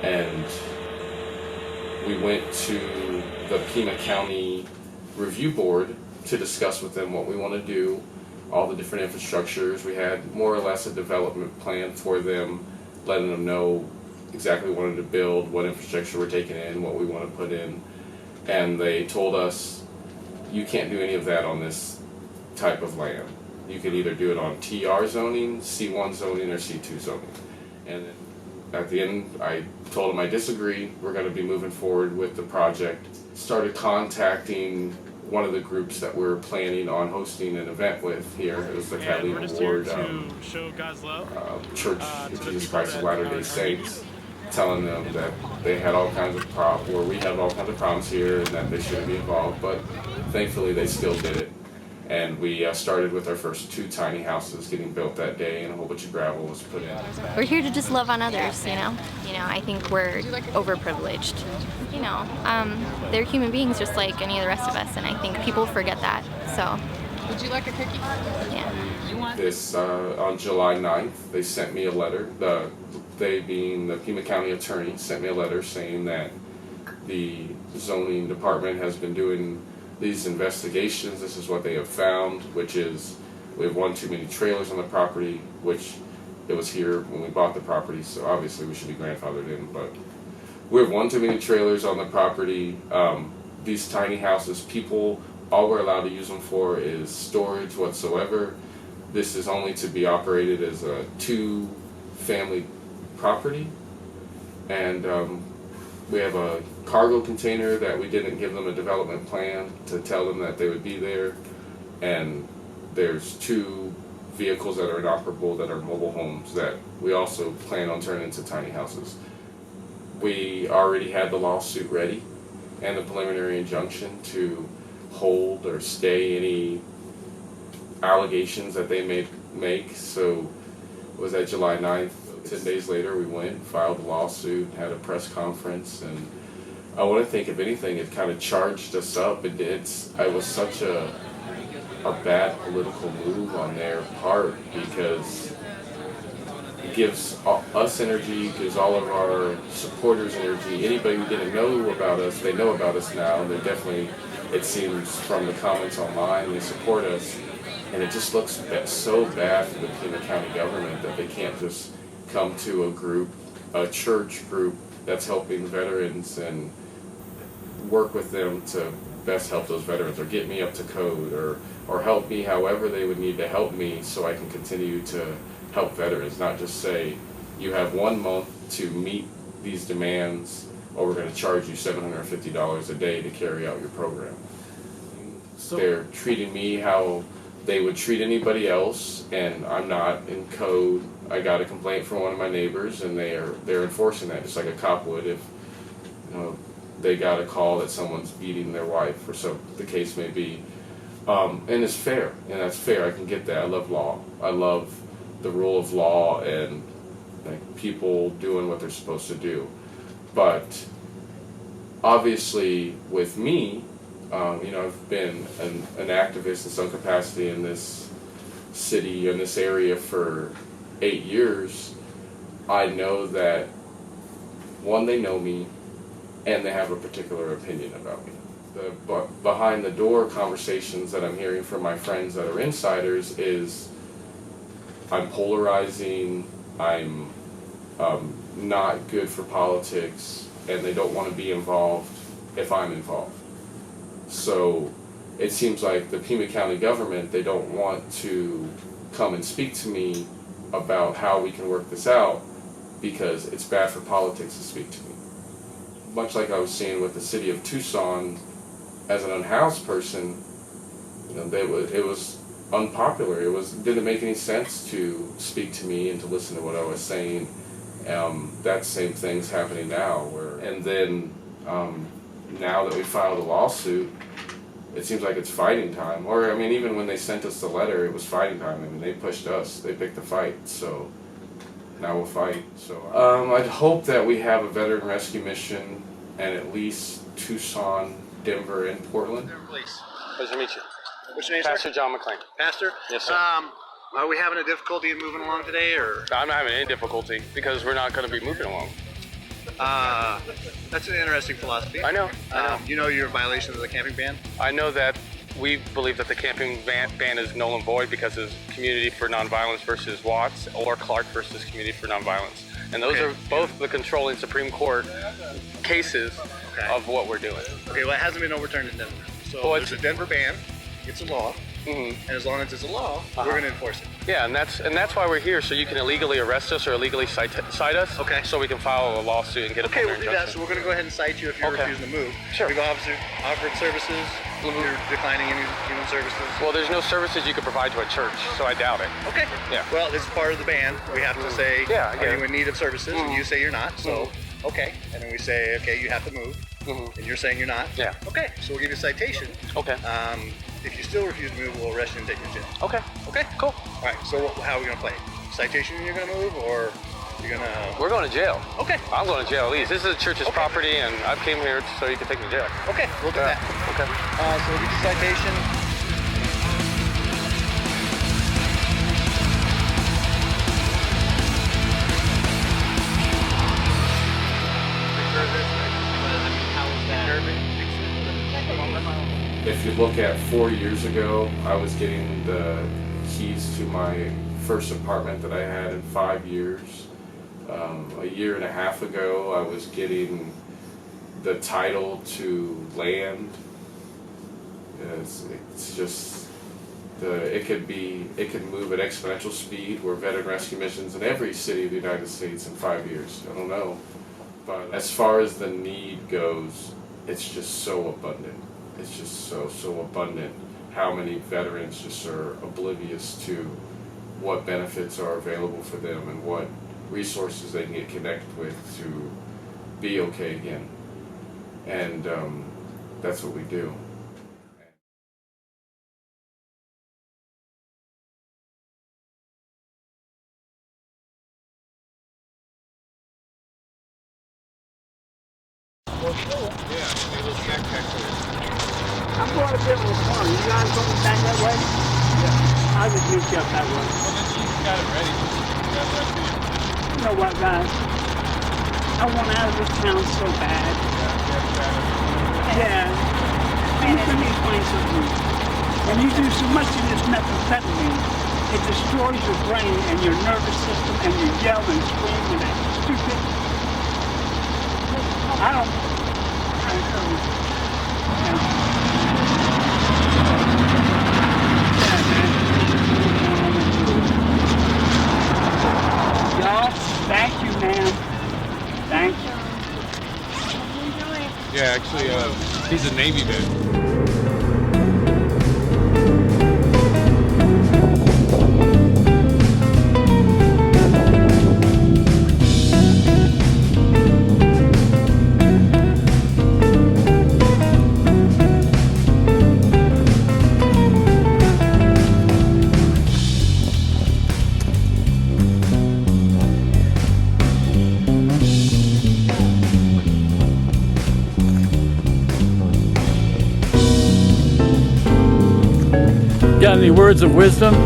and we went to the Pima County Review Board to discuss with them what we want to do, all the different infrastructures. We had more or less a development plan for them, letting them know exactly what we wanted to build, what infrastructure we're taking in, what we want to put in. And they told us, you can't do any of that on this type of land. You can either do it on TR zoning, C1 zoning, or C2 zoning. And at the end, I told them I disagree. We're going to be moving forward with the project. Started contacting one of the groups that we're planning on hosting an event with here. It was the Catalina Ward Church of Jesus Christ of Latter-day Saints, telling them that they had all kinds of we had all kinds of problems here and that they shouldn't be involved, but thankfully they still did it. And we started with our first 2 tiny houses getting built that day, and a whole bunch of gravel was put in. We're here to just love on others, you know. I think we're overprivileged. They're human beings just like any of the rest of us, and I think people forget that. So. Would you like a cookie? Yeah. This on July 9th, they sent me a letter. They being the Pima County attorney sent me a letter saying that the zoning department has been doing these investigations. This is what they have found, which is we have one too many trailers on the property, which it was here when we bought the property, so obviously we should be grandfathered in, but we have one too many trailers on the property. These tiny houses, all we're allowed to use them for is storage whatsoever. This is only to be operated as a 2-family property, and we have a cargo container that we didn't give them a development plan to tell them that they would be there, and there's 2 vehicles that are inoperable that are mobile homes that we also plan on turning into tiny houses. We already had the lawsuit ready and the preliminary injunction to hold or stay any allegations that they may make, so it was at July 9th. 10 days later we went, filed the lawsuit, had a press conference, and I want to think if anything it kind of charged us up. It was such a bad political move on their part, because it gives us energy, gives all of our supporters energy. Anybody who didn't know about us, they know about us now. They're definitely, it seems from the comments online, they support us, and it just looks so bad for the Pima County government that they can't just come to a church group that's helping veterans and work with them to best help those veterans, or get me up to code, or help me however they would need to help me so I can continue to help veterans, not just say, you have 1 month to meet these demands or we're going to charge you $750 a day to carry out your program. So they're treating me how they would treat anybody else, and I'm not in code. I got a complaint from one of my neighbors, and they're enforcing that just like a cop would if they got a call that someone's beating their wife, or so the case may be. And it's fair, and that's fair. I can get that. I love law. I love the rule of law and people doing what they're supposed to do. But obviously, with me, I've been an activist in some capacity in this city, in this area for 8 years. I know that, one, they know me, and they have a particular opinion about me. The behind the door conversations that I'm hearing from my friends that are insiders is I'm polarizing, I'm not good for politics, and they don't want to be involved if I'm involved. So it seems like the Pima County government, they don't want to come and speak to me about how we can work this out because it's bad for politics to speak to me. Much like I was seeing with the city of Tucson, as an unhoused person, it was unpopular. It didn't make any sense to speak to me and to listen to what I was saying. That same thing's happening now. Now that we filed a lawsuit, it seems like it's fighting time. Or, even when they sent us the letter, it was fighting time. They pushed us. They picked the fight. So now we'll fight. So I'd hope that we have a veteran rescue mission in at least Tucson, Denver, and Portland. Please. Pleasure to meet you. What's your name, Pastor sir? John McClain. Pastor? Yes, sir. Are we having a difficulty in moving along today, or? I'm not having any difficulty because we're not going to be moving along. That's an interesting philosophy. I know. You know you're in violation of the camping ban? I know that we believe that the camping ban is null and void because of Community for Nonviolence versus Watts or Clark versus Community for Nonviolence. And those are both the controlling Supreme Court cases of what we're doing. Okay, well, it hasn't been overturned in Denver. So there's a Denver ban, it's a law, and as long as it's a law, we're going to enforce it. Yeah, and that's why we're here, so you can illegally arrest us or illegally cite us. Okay. So we can file a lawsuit and get a we'll do that. So we're going to go ahead and cite you if you're refusing to move. Sure. We've offered services. You're declining any human services. Well, there's no services you could provide to a church, so I doubt it. Okay. Yeah. Well, this is part of the ban. We have to say, are you in need of services? And you say you're not. So, okay. And then we say, okay, you have to move. And you're saying you're not. Yeah. Okay. So we'll give you a citation. Okay. If you still refuse to move, we'll arrest you and take you to jail. Okay. Okay. Cool. All right. So how are we gonna play? Citation and you're gonna move, or you're gonna? We're going to jail. Okay. I'm going to jail at least. This is the church's property, and I came here so you can take me to jail. Okay. We'll do that. Okay. So we'll get the citation. If you look at 4 years ago, I was getting the keys to my first apartment that I had in 5 years. A year and a half ago, I was getting the title to land. It's just it could move at exponential speed. We're veteran rescue missions in every city of the United States in 5 years. I don't know, but as far as the need goes, it's just so abundant. It's just so abundant how many veterans just are oblivious to what benefits are available for them and what resources they can get connected with to be okay again. And that's what we do. I'm going to Bivens Farm. You guys going back that way? Yeah. I just moved up that way. Well, then you got it ready. You know what, guys? I want out of this town so bad. Yeah. Let me explain something. When you do so much of this methamphetamine, it destroys your brain and your nervous system, and you yell and scream and that stupid. I don't. Y'all, thank you, man. Thank you. Yeah, actually, he's a Navy vet. Got any words of wisdom? I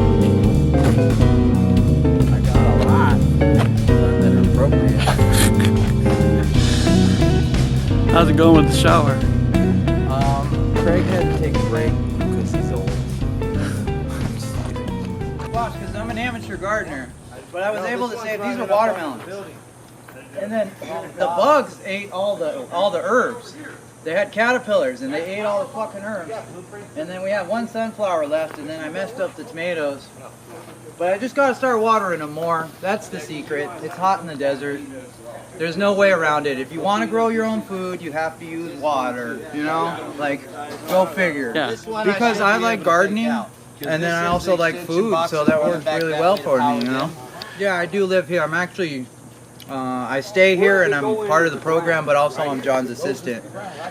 got a lot. None that are appropriate. How's it going with the shower? Craig had to take a break because he's old. Watch, because I'm an amateur gardener, but I was able to save, these are watermelons. And then the bugs ate all the herbs. They had caterpillars and they ate all the fucking herbs. And then we had one sunflower left, and then I messed up the tomatoes. But I just gotta start watering them more. That's the secret. It's hot in the desert. There's no way around it. If you want to grow your own food, you have to use water, you know? Like, go figure. Yeah. Because I like gardening, and then I also like food, so that works really well for me, you know? Yeah, I do live here. I'm actually, I stay here and I'm part of the program, but also I'm John's assistant.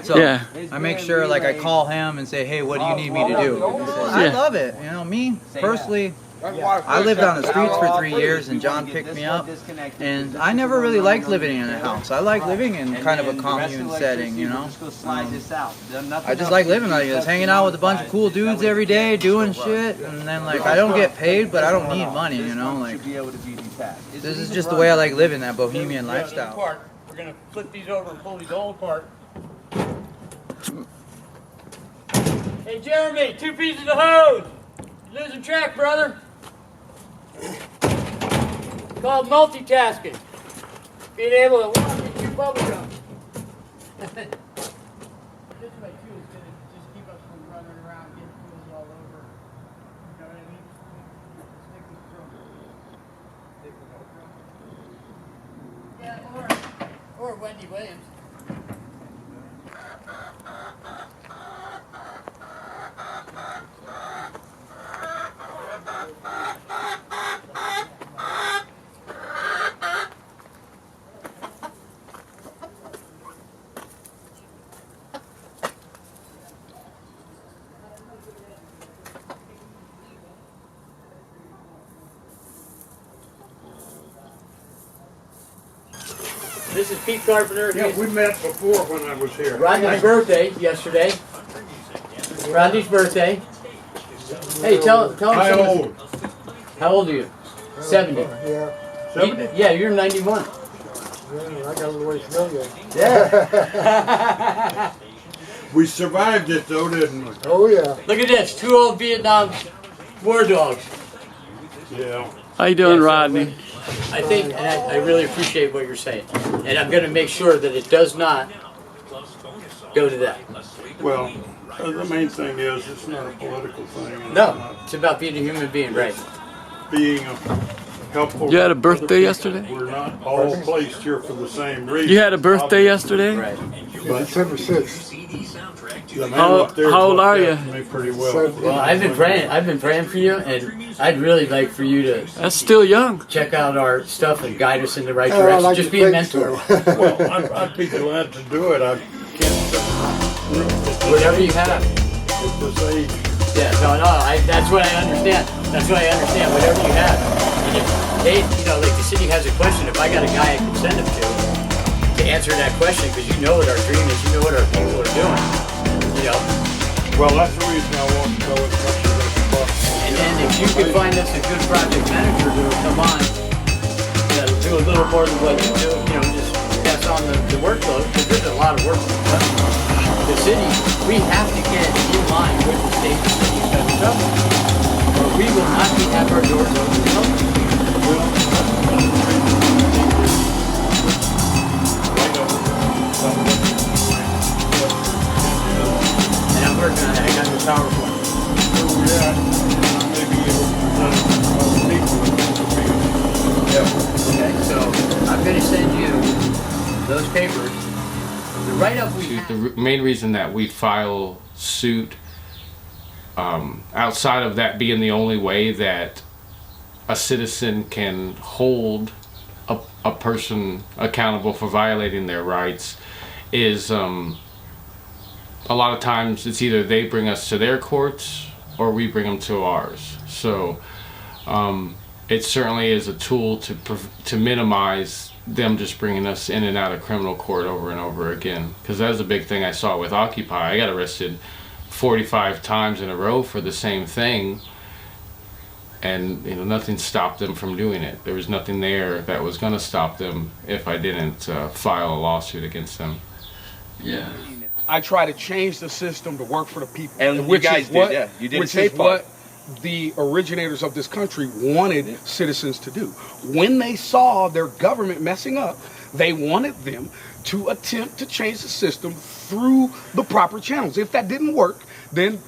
So Yeah. I make sure, like, I call him and say, hey, what do you need me to do? I love it. You know, me, personally, I lived on the streets for 3 years, and John picked me up, and I never really liked living in a house. I like living in kind of a commune setting, you know? I just like living like this, hanging out with a bunch of cool dudes every day, doing shit, and then, like, I don't get paid, but I don't need money, you know? Like, this is just the way I like living, that bohemian lifestyle. We're going to flip these over and pull these all apart. Hey, Jeremy, 2 pieces of hose. You're losing track, brother. It's called multitasking. Being able to walk and chew bubble gum. Or Wendy Williams. This is Pete Carpenter. Yeah, we met before when I was here. Rodney's birthday yesterday. Rodney's birthday. Hey, tell him. How old? How old are you? 70. Yeah. 70? Yeah, you're 91. I got a little ways to go yet. Yeah. We survived it though, didn't we? Oh yeah. Look at this, 2 old Vietnam war dogs. Yeah. How you doing, Rodney? I think, and I really appreciate what you're saying, and I'm going to make sure that it does not go to that. Well, the main thing is it's not a political thing. No, it's about being a human being, right? Being a helpful. You had a birthday yesterday? We're not all placed here for the same reason. You had a birthday yesterday? Right. But December 6th. the man up there how old are you? looked after me pretty well. Well, I've been praying for you, and I'd really like for you to. That's still young. Check out our stuff and guide us in the right direction. Like Just be a mentor. Well, I'd be glad to do it. I can't. Whatever you have. At this age. Yeah, no, that's what I understand. That's what I understand. Whatever you have. And if they, like the city has a question, if I got a guy I can send them to answer that question, because you know what our dream is, you know what our people are doing. Well, that's the reason I want to go as much as I can possibly. And then if you could find us a good project manager who will come on, do a little more than what you do, just pass on the workload, because there's a lot of work to be done. The city, we have to get in line with the state and city and federal government, or we will not have our doors open to open. And I'm working on that. I got the PowerPoint. Okay, so I'm going to send you those papers. The write-up we have. The main reason that we file suit, outside of that being the only way that a citizen can hold a person accountable for violating their rights, is a lot of times it's either they bring us to their courts or we bring them to ours. So it certainly is a tool to minimize them just bringing us in and out of criminal court over and over again. Because that was a big thing I saw with Occupy. I got arrested 45 times in a row for the same thing, and nothing stopped them from doing it. There was nothing there that was going to stop them if I didn't file a lawsuit against them. Yeah. I try to change the system to work for the people, And which you guys is what, did, yeah. You did which a is safe part. what the originators of this country wanted citizens to do. When they saw their government messing up, they wanted them to attempt to change the system through the proper channels. If that didn't work, then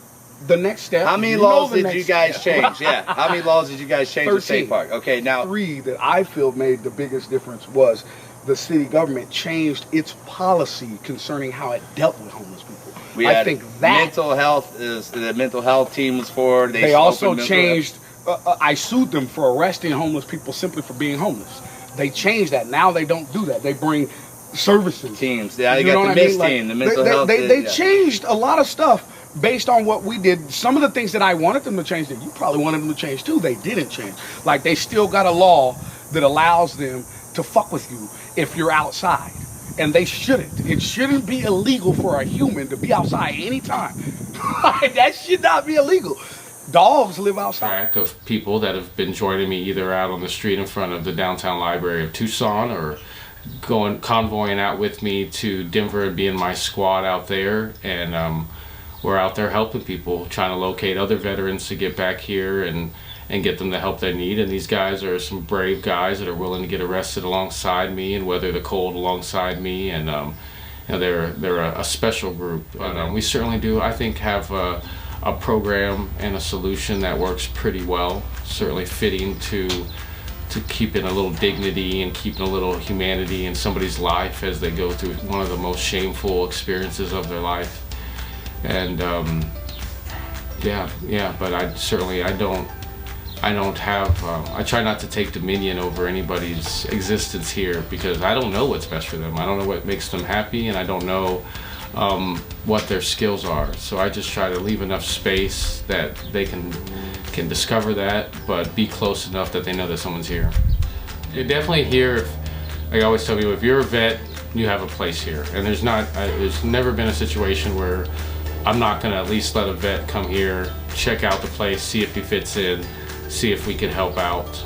the next step. How many laws did you guys change? Yeah. How many laws did you guys change the safe part? Okay, now 3 that I feel made the biggest difference was the city government changed its policy concerning how it dealt with homeless people. I think that mental health is the mental health team was for. They also changed. I sued them for arresting homeless people simply for being homeless. They changed that. Now they don't do that. They bring services teams. Yeah, they got the MIST team, the mental health. They changed a lot of stuff based on what we did. Some of the things that I wanted them to change, that you probably wanted them to change too, they didn't change. Like they still got a law that allows them to fuck with you if you're outside. And they shouldn't. It shouldn't be illegal for a human to be outside anytime. That should not be illegal. Dogs live outside. Of people that have been joining me either out on the street in front of the downtown library of Tucson, or convoying out with me to Denver and being my squad out there. And we're out there helping people, trying to locate other veterans to get back here and get them the help they need. And these guys are some brave guys that are willing to get arrested alongside me and weather the cold alongside me. And they're a special group. But we certainly do, I think, have a program and a solution that works pretty well. Certainly fitting to keeping a little dignity and keeping a little humanity in somebody's life as they go through one of the most shameful experiences of their life. And but I try not to take dominion over anybody's existence here, because I don't know what's best for them. I don't know what makes them happy, and I don't know what their skills are. So I just try to leave enough space that they can discover that, but be close enough that they know that someone's here. You're definitely here. I always tell people, if you're a vet, you have a place here. And there's never been a situation where I'm not gonna at least let a vet come here, check out the place, see if he fits in, see if we can help out.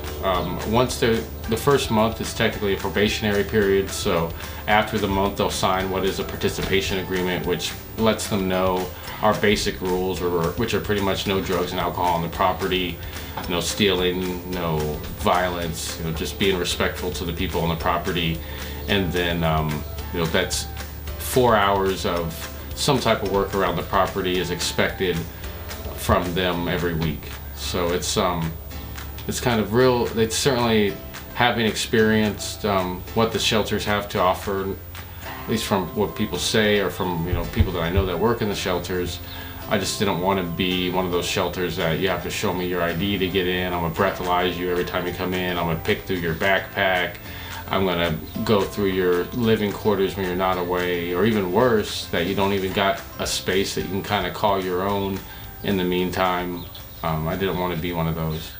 Once the first month is technically a probationary period, so after the month they'll sign what is a participation agreement, which lets them know our basic rules, which are pretty much no drugs and alcohol on the property, no stealing, no violence, just being respectful to the people on the property. And then that's 4 hours of some type of work around the property is expected from them every week. So it's kind of real. It's certainly, having experienced what the shelters have to offer, at least from what people say or from people that I know that work in the shelters, I just didn't want to be one of those shelters that you have to show me your ID to get in. I'm gonna breathalyze you every time you come in. I'm gonna pick through your backpack. I'm gonna go through your living quarters when you're not away, or even worse, that you don't even got a space that you can kind of call your own in the meantime. I didn't want to be one of those.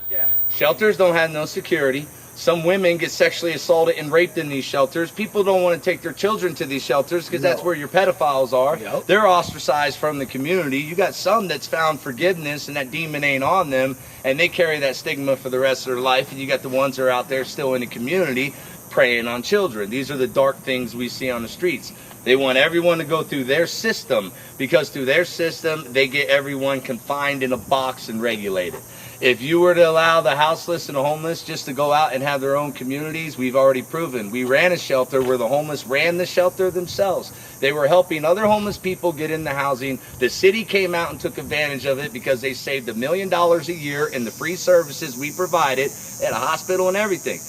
Shelters don't have no security. Some women get sexually assaulted and raped in these shelters. People don't want to take their children to these shelters because that's where your pedophiles are. Yep. They're ostracized from the community. You got some that's found forgiveness and that demon ain't on them, and they carry that stigma for the rest of their life. And you got the ones that are out there still in the community preying on children. These are the dark things we see on the streets. They want everyone to go through their system, because through their system they get everyone confined in a box and regulated. If you were to allow the houseless and the homeless just to go out and have their own communities, we've already proven. We ran a shelter where the homeless ran the shelter themselves. They were helping other homeless people get into housing. The city came out and took advantage of it because they saved $1 million a year in the free services we provided at a hospital and everything.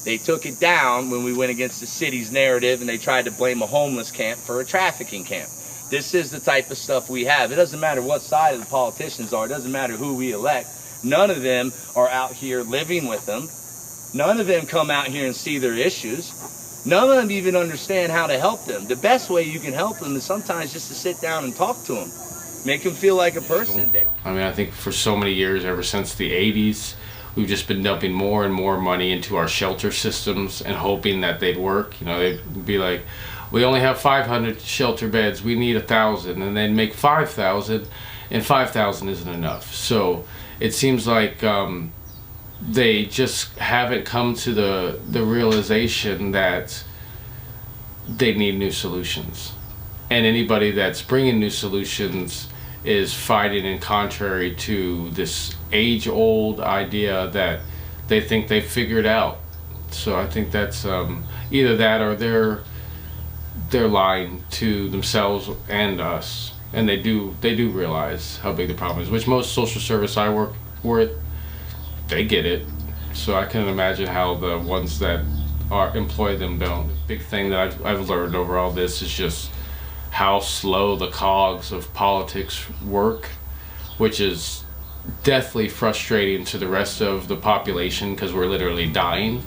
They took it down when we went against the city's narrative and they tried to blame a homeless camp for a trafficking camp. This is the type of stuff we have. It doesn't matter what side of the politicians are. It doesn't matter who we elect. None of them are out here living with them. None of them come out here and see their issues. None of them even understand how to help them. The best way you can help them is sometimes just to sit down and talk to them. Make them feel like a person. I mean, I think for so many years, ever since the 80s, we've just been dumping more and more money into our shelter systems and hoping that they'd work. They'd be like, we only have 500 shelter beds, we need 1,000, and they'd make 5,000, and 5,000 isn't enough. So it seems like they just haven't come to the realization that they need new solutions. And anybody that's bringing new solutions is fighting in contrary to this age-old idea that they think they've figured out. So I think that's either that or they're lying to themselves and us. And they do realize how big the problem is, which most social service I work with, they get it. So I can imagine how the ones that employ them don't. Big thing that I've learned over all this is just how slow the cogs of politics work, which is deathly frustrating to the rest of the population because we're literally dying.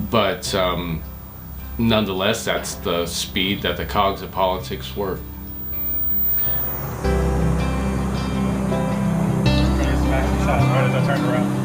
But nonetheless, that's the speed that the cogs of politics work. Right as I turned around.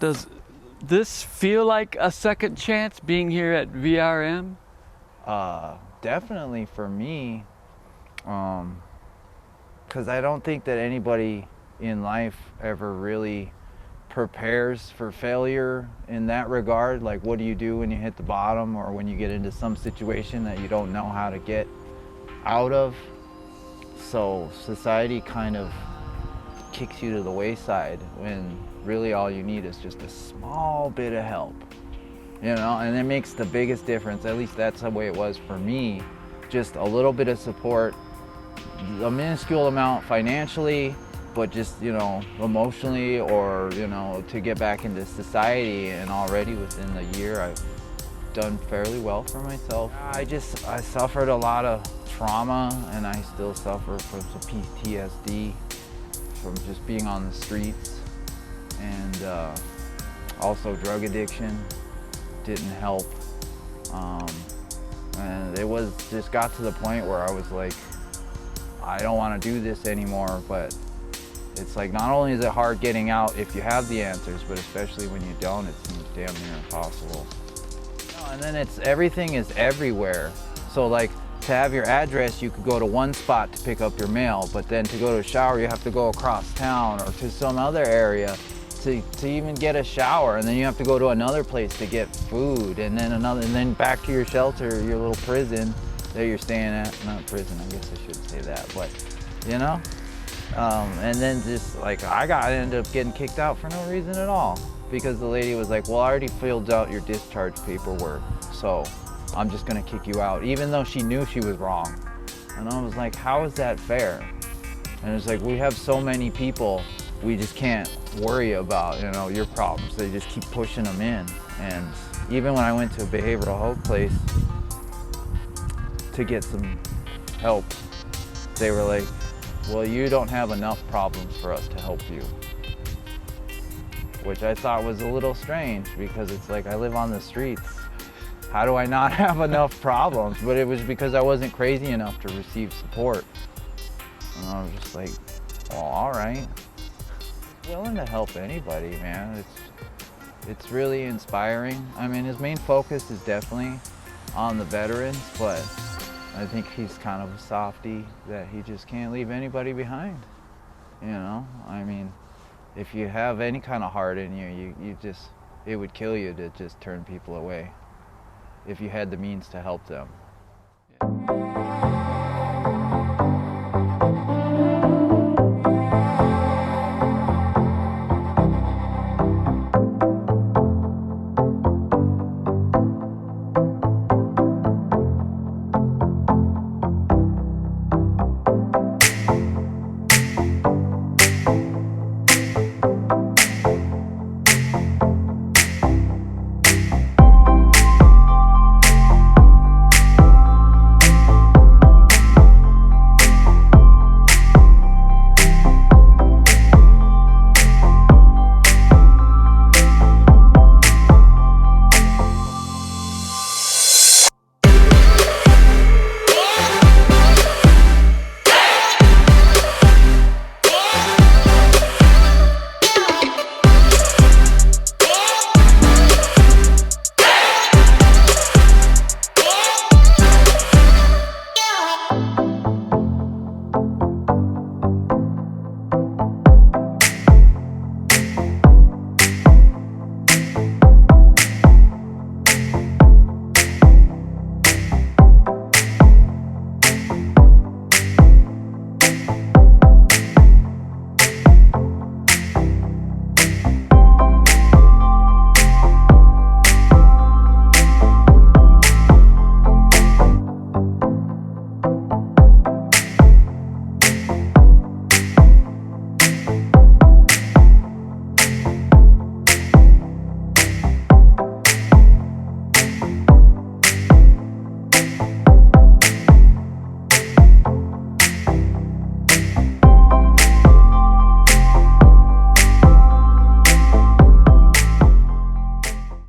Does this feel like a second chance being here at VRM? Definitely for me, because I don't think that anybody in life ever really prepares for failure in that regard. Like, what do you do when you hit the bottom or when you get into some situation that you don't know how to get out of? So society kind of kicks you to the wayside when really all you need is just a small bit of help, you know, and it makes the biggest difference. At least that's the way it was for me. Just a little bit of support, a minuscule amount financially, but just, you know, emotionally, or, you know, to get back into society. And already within the year I've done fairly well for myself. I suffered a lot of trauma, and I still suffer from some PTSD from just being on the streets, and also drug addiction didn't help. And it just got to the point where I was like, I don't want to do this anymore. But it's like, not only is it hard getting out if you have the answers, but especially when you don't, it seems damn near impossible. And then everything is everywhere. So like, to have your address, you could go to one spot to pick up your mail, but then to go to a shower, you have to go across town or to some other area to even get a shower, and then you have to go to another place to get food, and then another, and then back to your shelter, your little prison that you're staying at. Not prison, I guess I shouldn't say that, but you know. And then just like, I ended up getting kicked out for no reason at all, because the lady was like, well, I already filled out your discharge paperwork, so I'm just gonna kick you out, even though she knew she was wrong. And I was like, how is that fair? And it's like, we have so many people, we just can't worry about, you know, your problems. They just keep pushing them in. And even when I went to a behavioral health place to get some help, they were like, well, you don't have enough problems for us to help you. Which I thought was a little strange, because it's like, I live on the streets. How do I not have enough problems? But it was because I wasn't crazy enough to receive support. And I was just like, well, all right. Willing to help anybody, man. It's really inspiring. I mean, his main focus is definitely on the veterans, but I think he's kind of a softie that he just can't leave anybody behind. You know, I mean, if you have any kind of heart in you, it would kill you to just turn people away if you had the means to help them. Yeah.